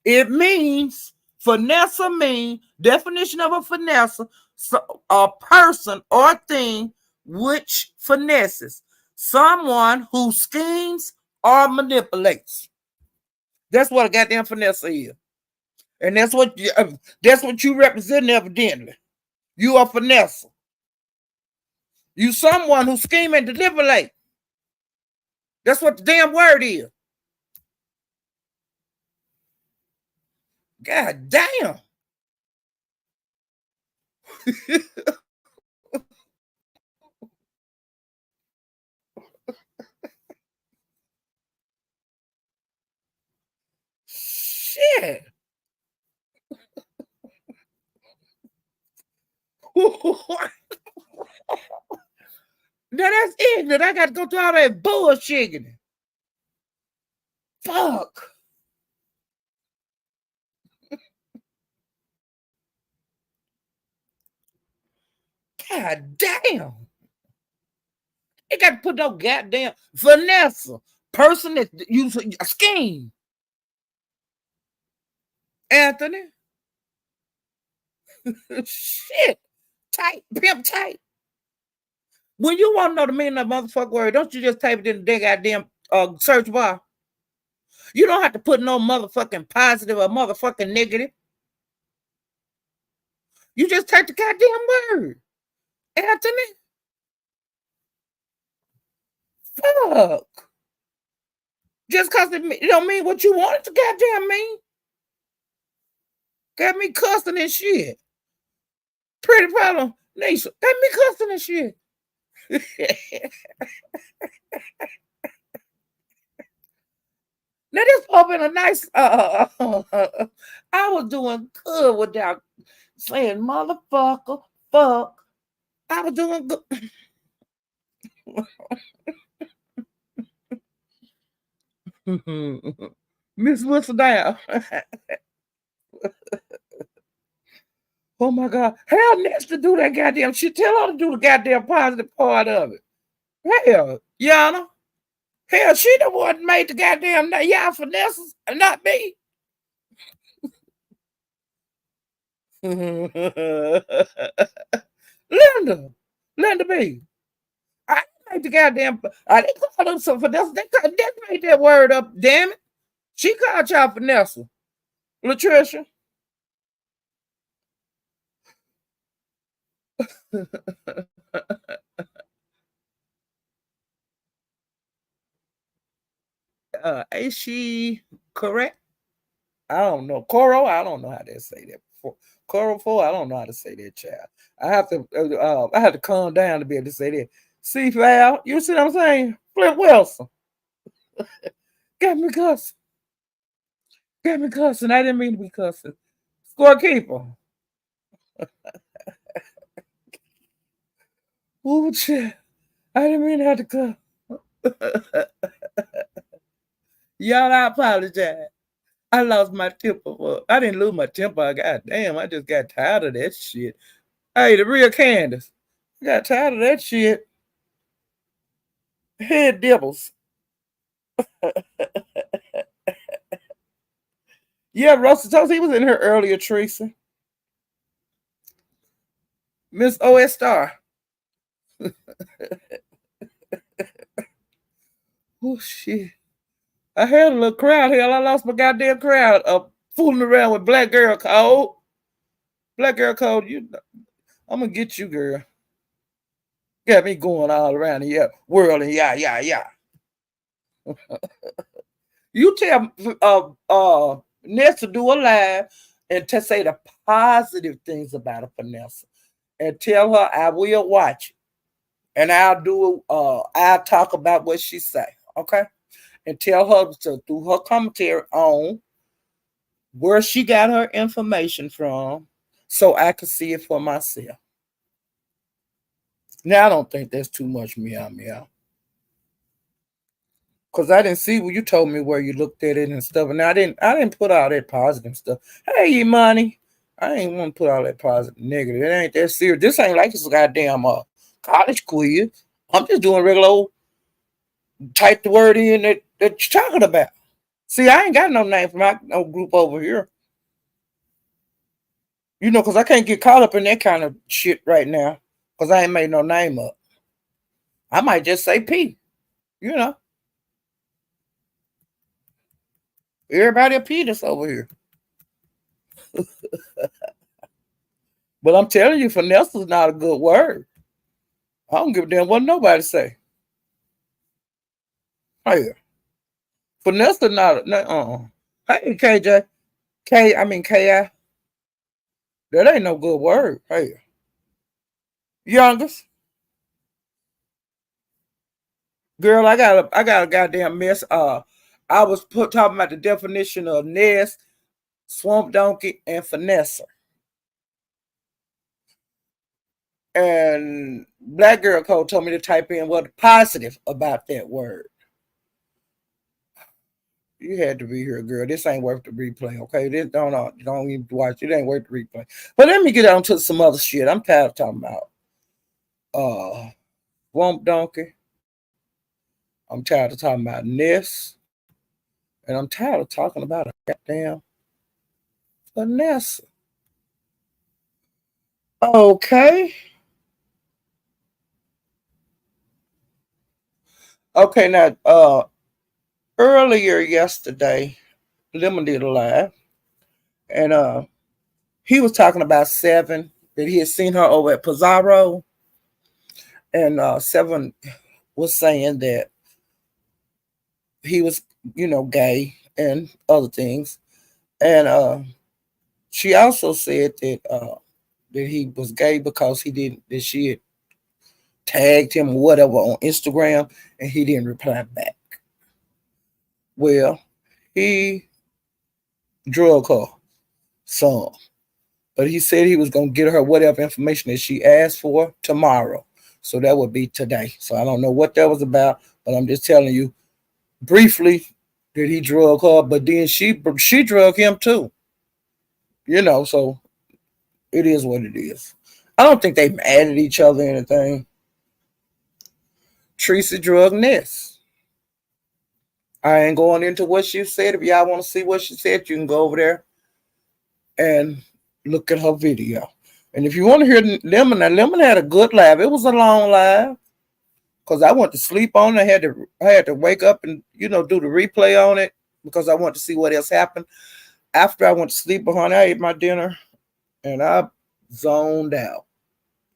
It means finesse mean definition of a finesse, so a person or thing which finesses, someone who schemes or manipulates. That's what a goddamn finesse is, and that's what you represent. Evidently, you are finesse. You someone who scheme and manipulate. That's what the damn word is. God damn. Shit. Now that's ignorant. I got to go through all that bullshit. Fuck. God damn. They got to put no goddamn Vanessa. Person that using a scheme. Anthony. Shit. Tight. Pimp tight. When you want to know the meaning of motherfucker word, don't you just type it in the goddamn search bar? You don't have to put no motherfucking positive or motherfucking negative. You just type the goddamn word. Anthony. Fuck. Just because it don't mean what you want it to goddamn mean. Got me cussing and shit. Pretty problem, Nisha. Got me cussing and shit. Now this open a nice. I was doing good without saying motherfucker, fuck. I was doing good. Miss Whistle down. Oh my God. Hell needs to do that goddamn shit. Tell her to do the goddamn positive part of it. Hell, Yana. Hell, she the one made the goddamn y'all finesses and not me. Linda B. I made the goddamn. I didn't call them some finesse. They made that word up. Damn it. She called y'all finesse. Latricia. Is she correct? I don't know. Coro, I don't know how to say that. Coro 4, I don't know how to say that, child. I have to calm down to be able to say that. See, Val, you see what I'm saying? Flip Wilson. Got me cussing. Got me cussing. I didn't mean to be cussing. Scorekeeper. Ooh, child. I didn't mean to have to cuss. Y'all, I apologize. I lost my temper. I didn't lose my temper. God damn, I just got tired of that shit. Hey, the real Candace. I got tired of that shit. Head dibbles. Yeah, Rosa Toast, he was in here earlier, Teresa. Miss O.S. Star. Oh, shit. I had a little crowd. Hell, I lost my goddamn crowd fooling around with Black Girl Code. Black Girl Code, I'm going to get you, girl. Got me going all around the world and yeah. You tell Ness to do a live and to say the positive things about a finesse. And tell her I will watch it. And I'll talk about what she say. Okay? and tell her to through her commentary on where she got her information from so I could see it for myself. Now I don't think that's too much meow meow. Cause I didn't see what you told me where you looked at it and stuff. And I didn't put all that positive stuff. Hey you money. I ain't want to put all that positive negative. It ain't that serious. This ain't like this goddamn college quiz. I'm just doing regular old type the word in that you're talking about. See, I ain't got no name for my no group over here. Cause I can't get caught up in that kind of shit right now. Cause I ain't made no name up. I might just say P. You know. Everybody a P that's over here. But I'm telling you, finesse is not a good word. I don't give a damn what nobody say. Hey, finesse is not. Hey, KJ, I mean Ki. That ain't no good word. Hey, youngest girl, I got a goddamn mess. I was talking about the definition of nest, swamp donkey, and finesser. And Black Girl Code told me to type in what positive about that word. You had to be here, girl. This ain't worth the replay, okay? This don't even watch. It ain't worth the replay. But let me get on to some other shit. I'm tired of talking about uh Swamp Donkey. I'm tired of talking about Ness. And I'm tired of talking about a goddamn Vanessa. Okay. Okay, now earlier yesterday, Lemon did a live, and he was talking about Seven, that he had seen her over at Pizarro, and Seven was saying that he was, gay and other things. And she also said that he was gay because he didn't that she had tagged him or whatever on Instagram and he didn't reply back. Well, he drug her some, but he said he was gonna get her whatever information that she asked for tomorrow. So that would be today. So I don't know what that was about, but I'm just telling you briefly that he drug her, but then she drug him too. So it is what it is. I don't think they mad at each other or anything. Tracy drug Ness. I ain't going into what she said. If y'all want to see what she said, you can go over there and look at her video. And if you want to hear Lemon, now Lemon had a good live. It was a long live because I went to sleep on it. I had to wake up and do the replay on it because I wanted to see what else happened. After I went to sleep, behind I ate my dinner and I zoned out.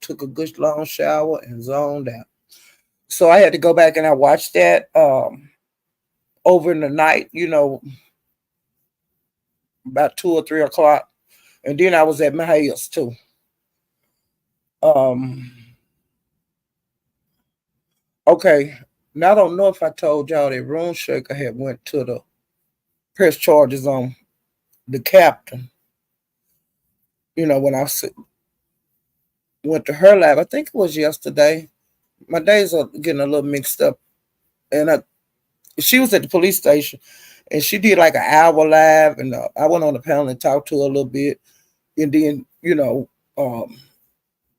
Took a good long shower and zoned out. So I had to go back and I watched that over in the night, about 2 or 3 o'clock. And then I was at my house too. Um, okay. Now I don't know if I told y'all that Room Shaker had went to the press charges on the captain. When I went to her lab, I think it was yesterday. My days are getting a little mixed up. And she was at the police station and she did like an hour live. And I went on the panel and talked to her a little bit. And then,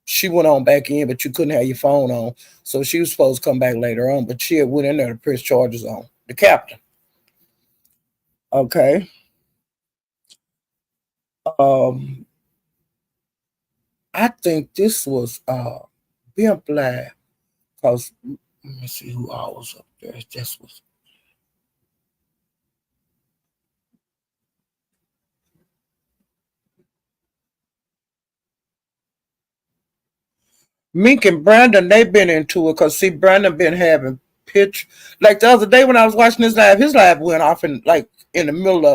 she went on back in, but you couldn't have your phone on. So she was supposed to come back later on, but she had went in there to press charges on the captain. Okay. Um, I think this was Bimp Live because let me see who all was up there. This was Mink and Brandon. They've been into it because see, Brandon been having pitch like the other day when I was watching his live went off in like in the middle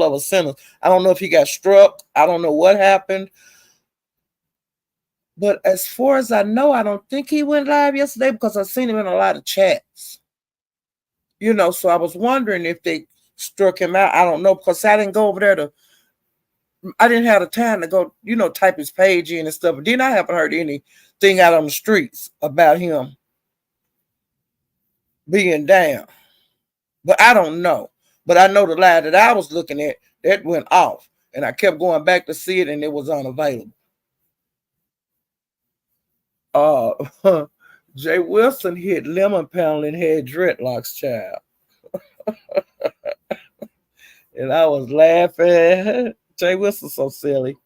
of a sentence. I don't know if he got struck. I don't know what happened. But as far as I know, I don't think he went live yesterday because I've seen him in a lot of chats. So I was wondering if they struck him out. I don't know because I didn't go over there to. I didn't have the time to go, type his page in and stuff. But then I haven't heard anything out on the streets about him being down. But I don't know. But I know the lie that I was looking at that went off, and I kept going back to see it, and it was unavailable. Uh, Jay Wilson hit lemon panel and had dreadlocks, child, and I was laughing. Jay Wilson's so silly.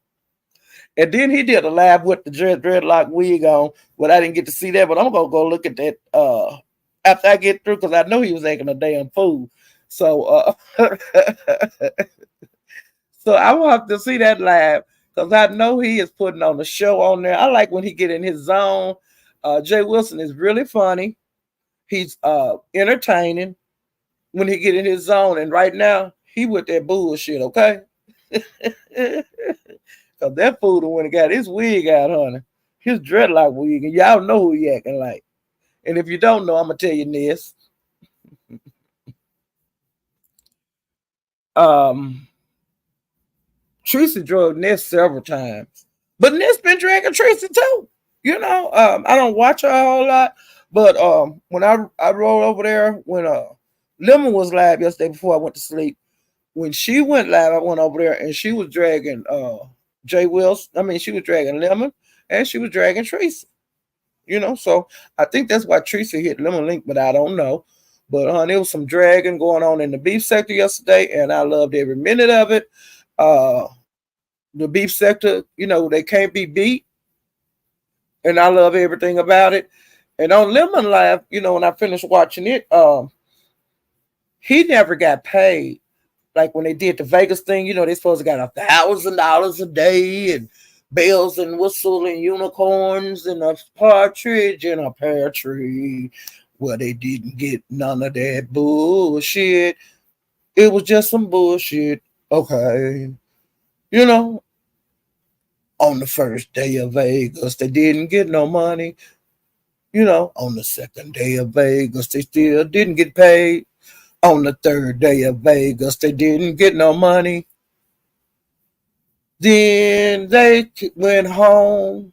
And then he did a live with the dreadlock wig on, but I didn't get to see that. But I'm gonna go look at that after I get through because I know he was acting a damn fool. So so I will have to see that live because I know he is putting on a show on there. I like when he get in his zone. Jay Wilson is really funny. He's entertaining when he get in his zone. And right now he with that bullshit. Okay. Cause that fool the one that got his wig out, honey. His dreadlock wig, and y'all know who he acting like. And if you don't know, I'm gonna tell you this. Um, Tracy drove Ness several times, but Ness been dragging Tracy too. I don't watch her a whole lot, but when I rolled over there when Lemon was live yesterday before I went to sleep. When she went live, I went over there and she was dragging Jay Wills. I mean, she was dragging Lemon and she was dragging Tracy. So I think that's why Tracy hit Lemon Link, but I don't know. But there was some dragging going on in the beef sector yesterday, and I loved every minute of it. The beef sector, they can't be beat, and I love everything about it. And on Lemon Live, when I finished watching it, he never got paid. Like when they did the Vegas thing, they supposed to got $1,000 a day and bells and whistle and unicorns and a partridge and a pear tree. Well, they didn't get none of that bullshit. It was just some bullshit. Okay. On the first day of Vegas, they didn't get no money. On the second day of Vegas, they still didn't get paid. On the third day of Vegas, they didn't get no money. Then they went home.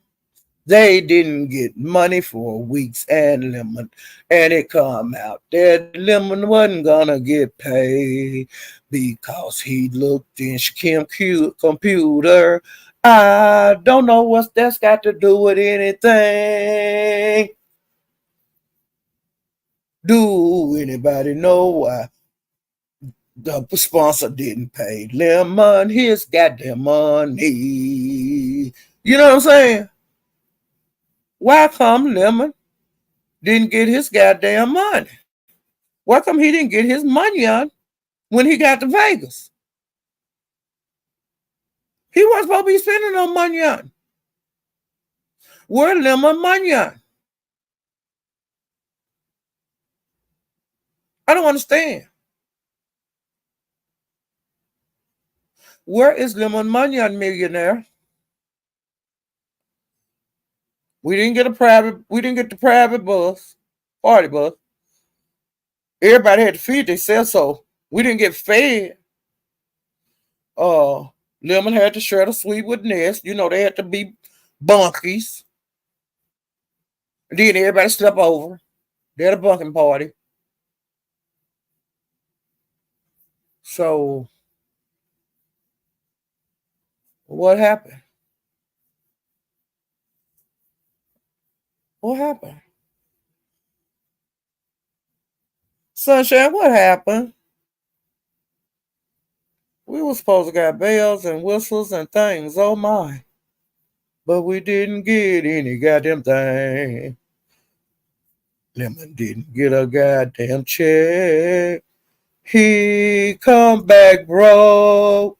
They didn't get money for weeks and Lemon. And it come out that Lemon wasn't gonna get paid because he looked in Kim's computer. I don't know what that's got to do with anything. Do anybody know why the sponsor didn't pay Lemon his goddamn money? You know what I'm saying? Why come Lemon didn't get his goddamn money? Why come he didn't get his money on when he got to Vegas? He wasn't supposed to be spending no money on. Where Lemon money on? I don't understand. Where is Lemon money on, millionaire? We didn't get the private bus, party bus. Everybody had to feed themselves, so we didn't get fed. Uh Lemon had to share the suite with Ness. They had to be bunkies. And then everybody slept over. They had a bunking party. So what happened? What happened? Sunshine, what happened? We were supposed to get bells and whistles and things, oh my. But we didn't get any goddamn thing. Lemon didn't get a goddamn check. He come back broke.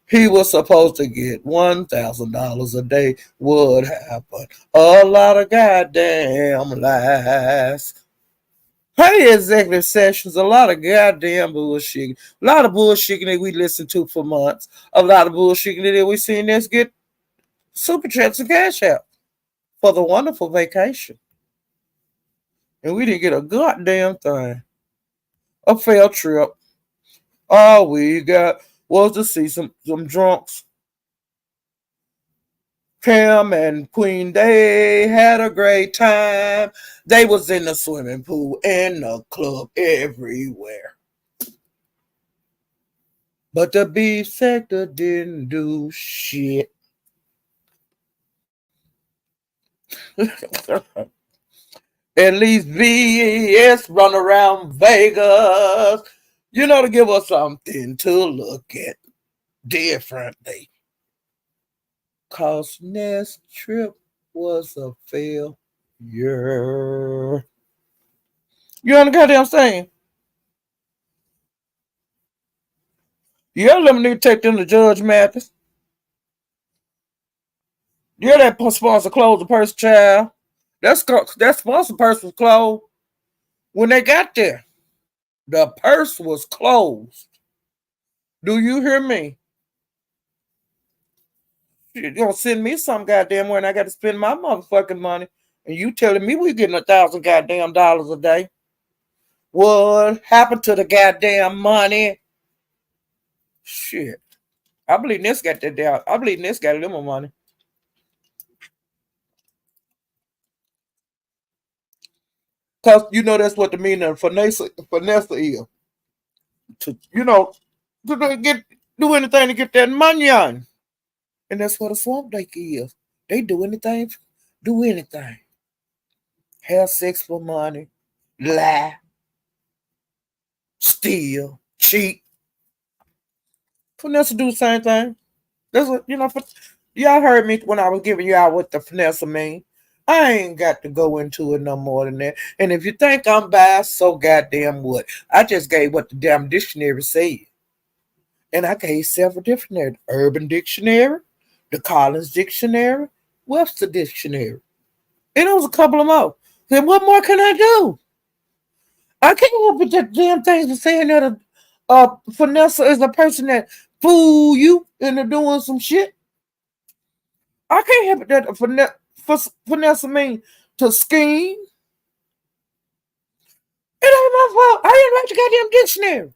He was supposed to get $1,000 a day. What happened? A lot of goddamn lies. Hey, executive sessions, a lot of goddamn bullshit. A lot of bullshit that we listened to for months. A lot of bullshit that we seen us get super chats and cash out for the wonderful vacation. And we didn't get a goddamn thing. a failed trip. All we got was to see some drunks. Pam and Queen, they had a great time. They was in the swimming pool and the club everywhere. But the beef sector didn't do shit. At least VES run around Vegas, to give us something to look at differently. Cause next trip was a failure. You know what goddamn saying? Yeah, let me need to take them to Judge Mathis. Yeah, that sponsor closed the person, child. That sponsor purse was closed when they got there. The purse was closed. Do you hear me? You're gonna send me some goddamn when I got to spend my motherfucking money, and you telling me we getting $1,000 goddamn dollars a day? What happened to the goddamn money? Shit, I believe this got that down. I believe this got a little more money. Cause that's what the meaning of finesse is. To do anything to get that money on. And that's what a swamp lake is. They do anything, do anything. Have sex for money, lie, steal, cheat. Finesse do the same thing. That's what y'all heard me when I was giving y'all what the finesse mean. I ain't got to go into it no more than that. And if you think I'm biased, so goddamn what? I just gave what the damn dictionary said. And I gave several different Urban Dictionary, the Collins Dictionary, Webster Dictionary. And it was a couple of more. Then what more can I do? I can't help it that damn things are saying that a finesse is a person that fool you into doing some shit. I can't help it that finesse mean to scheme. It ain't my fault. I didn't write the goddamn dictionary.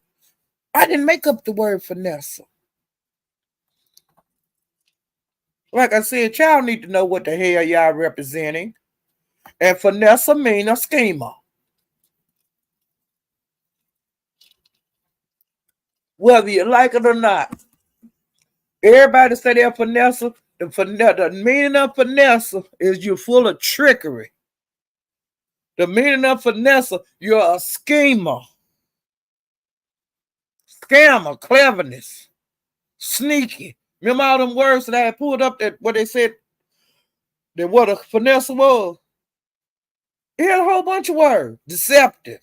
I didn't make up the word finesse. Like I said, y'all need to know what the hell y'all representing. And finesse mean a schemer. Whether you like it or not. Everybody say they're finesse. The meaning of finesse is you're full of trickery. The meaning of finesse, you're a schemer. Scammer, cleverness, sneaky. Remember all them words that I had pulled up that what they said that what a finesse was? He had a whole bunch of words. Deceptive.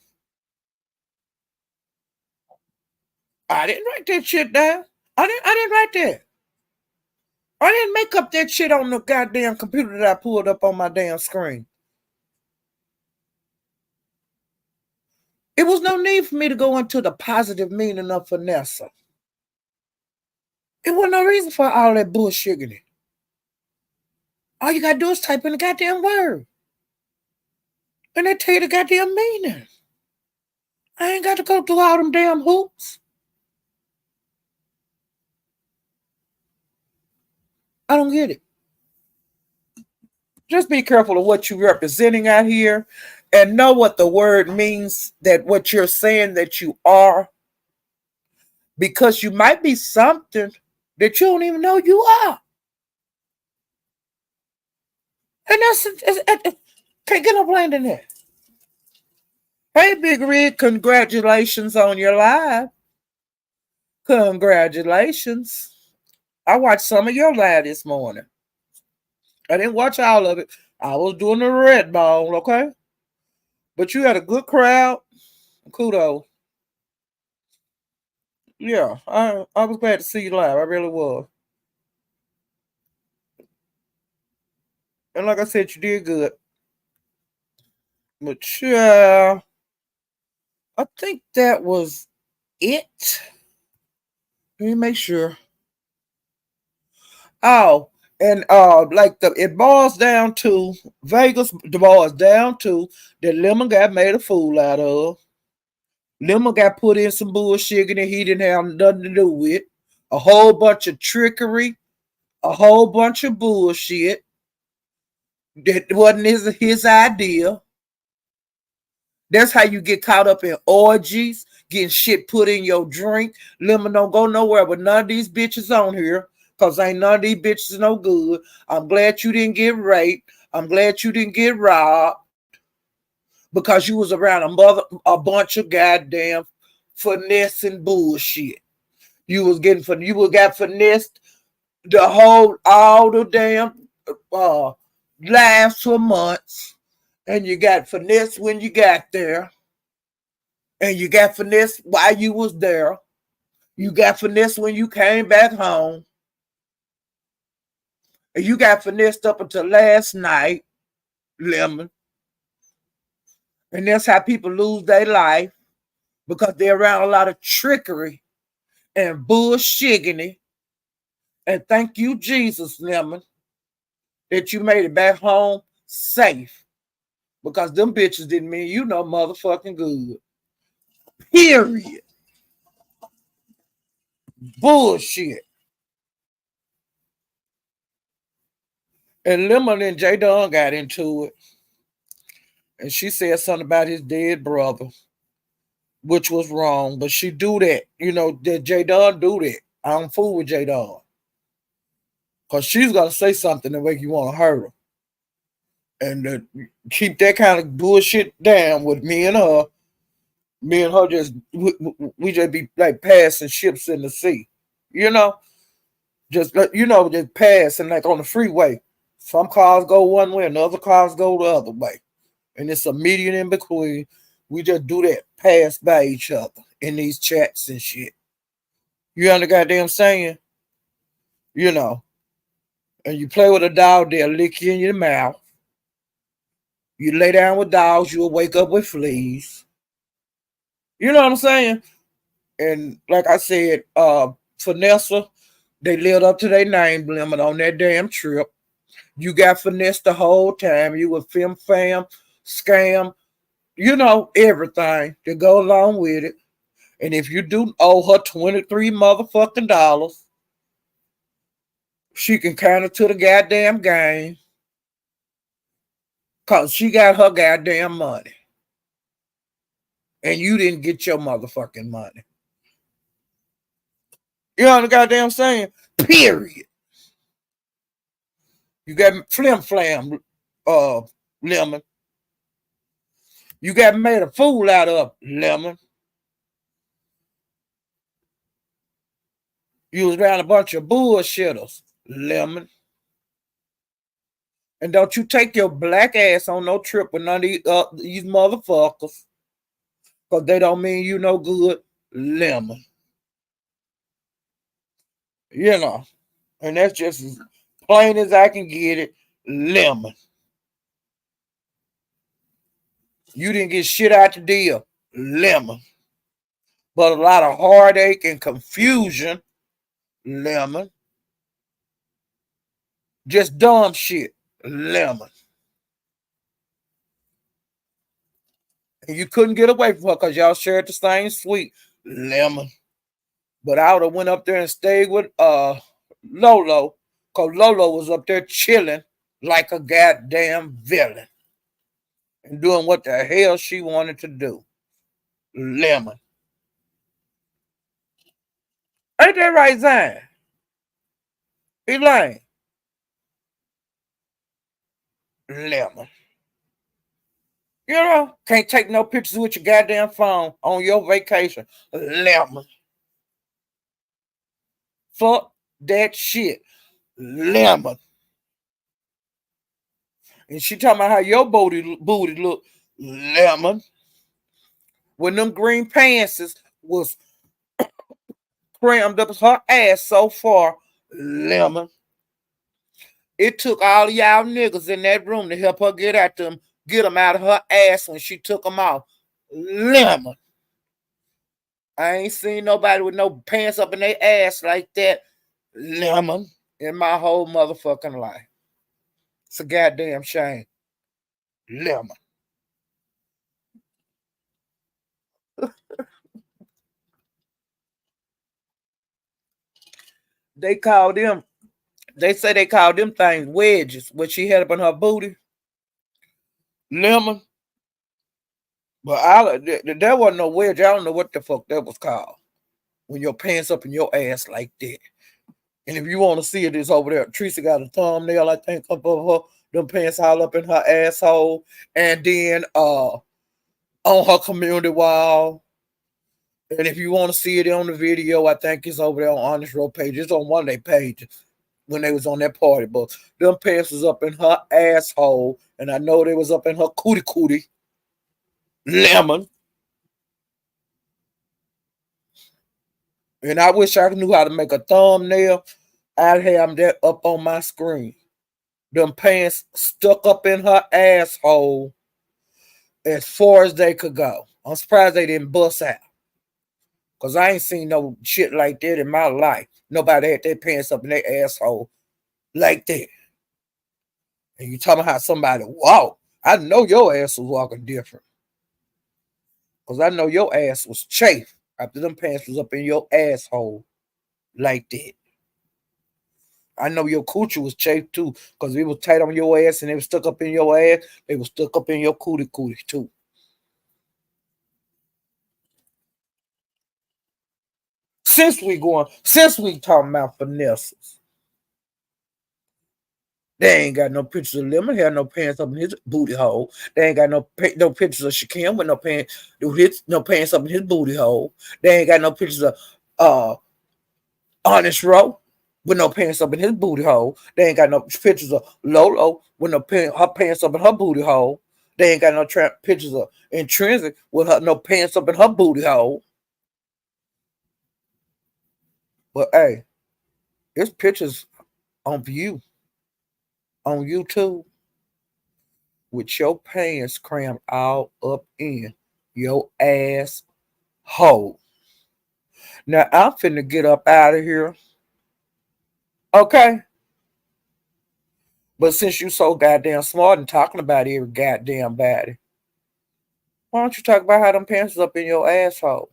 I didn't write that shit down. I didn't write that. I didn't make up that shit on the goddamn computer that I pulled up on my damn screen. It was no need for me to go into the positive meaning of finesse. It wasn't no reason for all that bullshitting it. All you gotta do is type in the goddamn word. And they tell you the goddamn meaning. I ain't got to go through all them damn hoops. I don't get it. Just be careful of what you're representing out here and know what the word means, that what you're saying that you are. Because you might be something that you don't even know you are. And can't get no blame in that. Hey, Big Rig, congratulations on your live. Congratulations. I watched some of your live this morning. I didn't watch all of it. I was doing the red ball, okay? But you had a good crowd. Kudos. Yeah, I was glad to see you live. I really was. And like I said, you did good. But yeah, I think that was it. Let me make sure. Oh, and it boils down to Vegas. It boils down to that Lemon got made a fool out of. Lemon got put in some bullshit and he didn't have nothing to do with. A whole bunch of trickery, a whole bunch of bullshit that wasn't his idea. That's how you get caught up in orgies, getting shit put in your drink. Lemon don't go nowhere with none of these bitches on here, because ain't none of these bitches no good. I'm glad you didn't get raped. I'm glad you didn't get robbed, because you was around a bunch of goddamn finessing bullshit. You would got finessed all the damn last 2 months, and you got finessed when you got there. And you got finesse while you was there. You got finesse when you came back home. And you got finessed up until last night, Lemon. And that's how people lose their life, because they're around a lot of trickery and bullshiggity. And thank you, Jesus, Lemon, that you made it back home safe. Because them bitches didn't mean you no motherfucking good. Period. Bullshit. And Lemon and J Don got into it. And she said something about his dead brother, which was wrong. But she do that. You know, that J Don do that. I don't fool with J Don. Because she's going to say something to make you want to hurt her. And keep that kind of bullshit down with me and her. Me and her we just be like passing ships in the sea. You know? Just passing like on the freeway. Some cars go one way and other cars go the other way. And it's a median in between. We just do that, pass by each other in these chats and shit. You understand goddamn saying? You know. And you play with a dog, they'll lick you in your mouth. You lay down with dogs, you'll wake up with fleas. You know what I'm saying? And like I said, Vanessa, they lived up to their name limit on that damn trip. You got finessed the whole time. You were fem fam, scam, everything to go along with it. And if you do owe her 23 motherfucking dollars, she can count it to the goddamn game. Cause she got her goddamn money. And you didn't get your motherfucking money. You know what I'm goddamn saying? Period. You got flim flam, Lemon. You got made a fool out of, Lemon. You was around a bunch of bullshitters, Lemon. And don't you take your black ass on no trip with none of these motherfuckers. Because they don't mean you no good, Lemon. You know. And that's just as plain as I can get it, Lemon. You didn't get shit out the deal, Lemon. But a lot of heartache and confusion, Lemon. Just dumb shit, Lemon. And you couldn't get away from her because y'all shared the same suite, Lemon. But I would have went up there and stayed with Lolo, because Lolo was up there chilling like a goddamn villain and doing what the hell she wanted to do, Lemon. Ain't that right, Zane? Elaine, Lemon. You know, can't take no pictures with your goddamn phone on your vacation, Lemon. Fuck that shit, Lemon. And she talking about how your booty look, Lemon. When them green pants was crammed up her ass so far, Lemon. It took all y'all niggas in that room to help her get them out of her ass when she took them off, Lemon. I ain't seen nobody with no pants up in their ass like that, Lemon, in my whole motherfucking life. It's a goddamn shame, Lemon. They called them. They say they called them things wedges. What she had up in her booty, lemon. But there wasn't no wedge. I don't know what the fuck that was called. When your pants up in your ass like that. And if you want to see it, it's over there. Teresa got a thumbnail, I think, up of her, them pants all up in her asshole. And then on her community wall. And if you want to see it on the video, I think it's over there on Honest Road page. It's on one of their pages when they was on that party. But them pants was up in her asshole. And I know they was up in her cootie cootie. Lemon. And I wish I knew how to make a thumbnail. I'd have that up on my screen. Them pants stuck up in her asshole as far as they could go. I'm surprised they didn't bust out. Because I ain't seen no shit like that in my life. Nobody had their pants up in their asshole like that. And you talking about how somebody walk. I know your ass was walking different. Because I know your ass was chafed after them pants was up in your asshole like that. I know your coochie was chafed too, because it was tight on your ass and it was stuck up in your ass. They was stuck up in your cootie too. Since we talking about finesses, they ain't got no pictures of Lemon had no pants up in his booty hole. They ain't got no pictures of Shaquem with no pants up in his booty hole. They ain't got no pictures of Honest Row with no pants up in his booty hole. They ain't got no pictures of Lolo with her pants up in her booty hole. They ain't got no pictures of Intrinsic with no pants up in her booty hole. But hey, there's pictures on view on YouTube with your pants crammed all up in your ass hole. Now I'm finna get up out of here. Okay? But since you so goddamn smart and talking about every goddamn body, why don't you talk about how them pants was up in your asshole?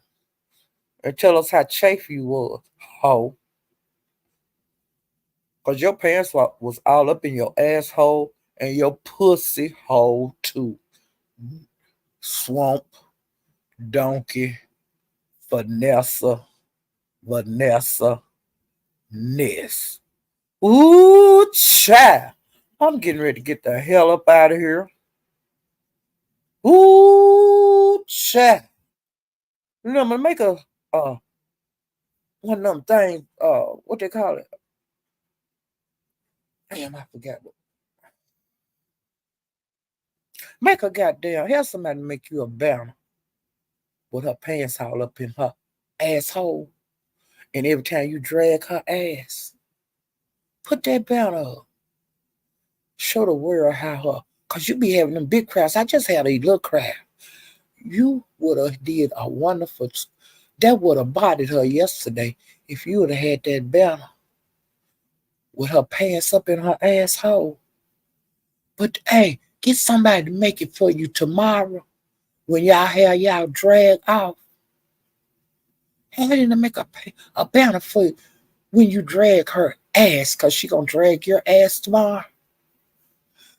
And tell us how chafe you was, hoe. Because your pants was all up in your asshole and your pussy hole too. Swamp, donkey, Vanessa, Ness. Ooh, child. I'm getting ready to get the hell up out of here. Ooh, child. You know, I'm gonna make a one of them things, what they call it? Damn, I forgot. Make a goddamn, have somebody make you a banner with her pants all up in her asshole. And every time you drag her ass, put that banner up. Show the world how her, because you be having them big crowds. I just had a little crowd. You would have did a wonderful, that would have bodied her yesterday if you would have had that banner with her pants up in her asshole. But hey, get somebody to make it for you tomorrow when y'all have y'all drag off. Have it to make a banner for you when you drag her ass, because she going to drag your ass tomorrow.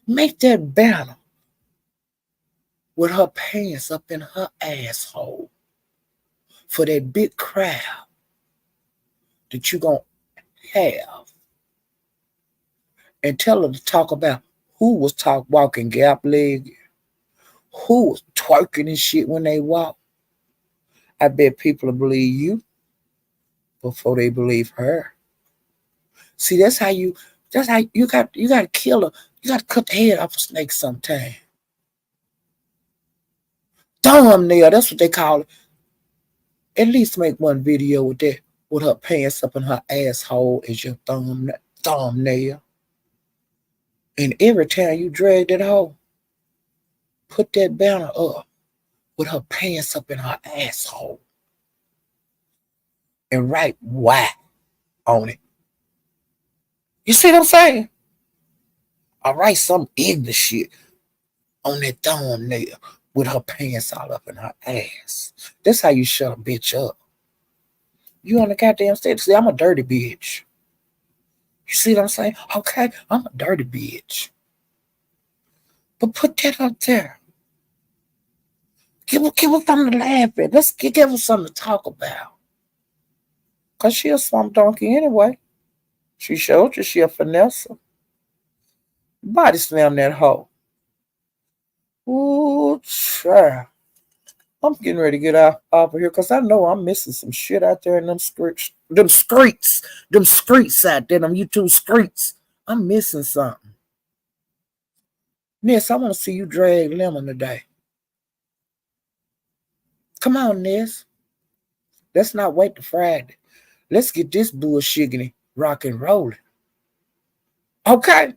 Make that banner with her pants up in her asshole for that big crowd that you going to have. And tell her to talk about who was walking gap legged, who was twerking and shit when they walk. I bet people will believe you before they believe her. See, that's how you got to kill her. You got to cut the head off a snake sometime. Thumbnail, that's what they call it. At least make one video with that, with her pants up in her asshole as your thumbnail. And every time you drag that hoe, put that banner up with her pants up in her asshole. And write why on it. You see what I'm saying? I write some ignorant shit on that thumbnail with her pants all up in her ass. That's how you shut a bitch up. You on the goddamn stage. See, I'm a dirty bitch. You see what I'm saying? Okay, I'm a dirty bitch. But put that up there. Give her something to laugh at. Let's give her something to talk about. Because she a swamp donkey anyway. She showed you she a finesser. Body slam that hoe. Ooh, child. I'm getting ready to get out of here because I know I'm missing some shit out there in them streets. Them streets out there, them YouTube streets. I'm missing something. Ness, I want to see you drag lemon today. Come on, Ness. Let's not wait till Friday. Let's get this bullshiggity rock and rolling. Okay.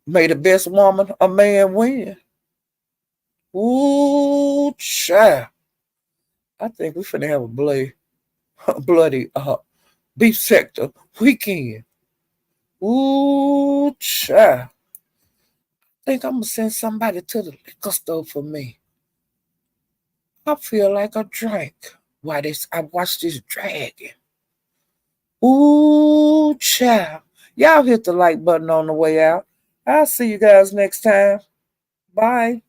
May the best woman a man win. Ooh, child. I think we finna have a bloody beef sector weekend. Ooh, child. I think I'm gonna send somebody to the liquor store for me. I feel like a drink. I watch this dragon. Ooh, child. Y'all hit the like button on the way out. I'll see you guys next time. Bye.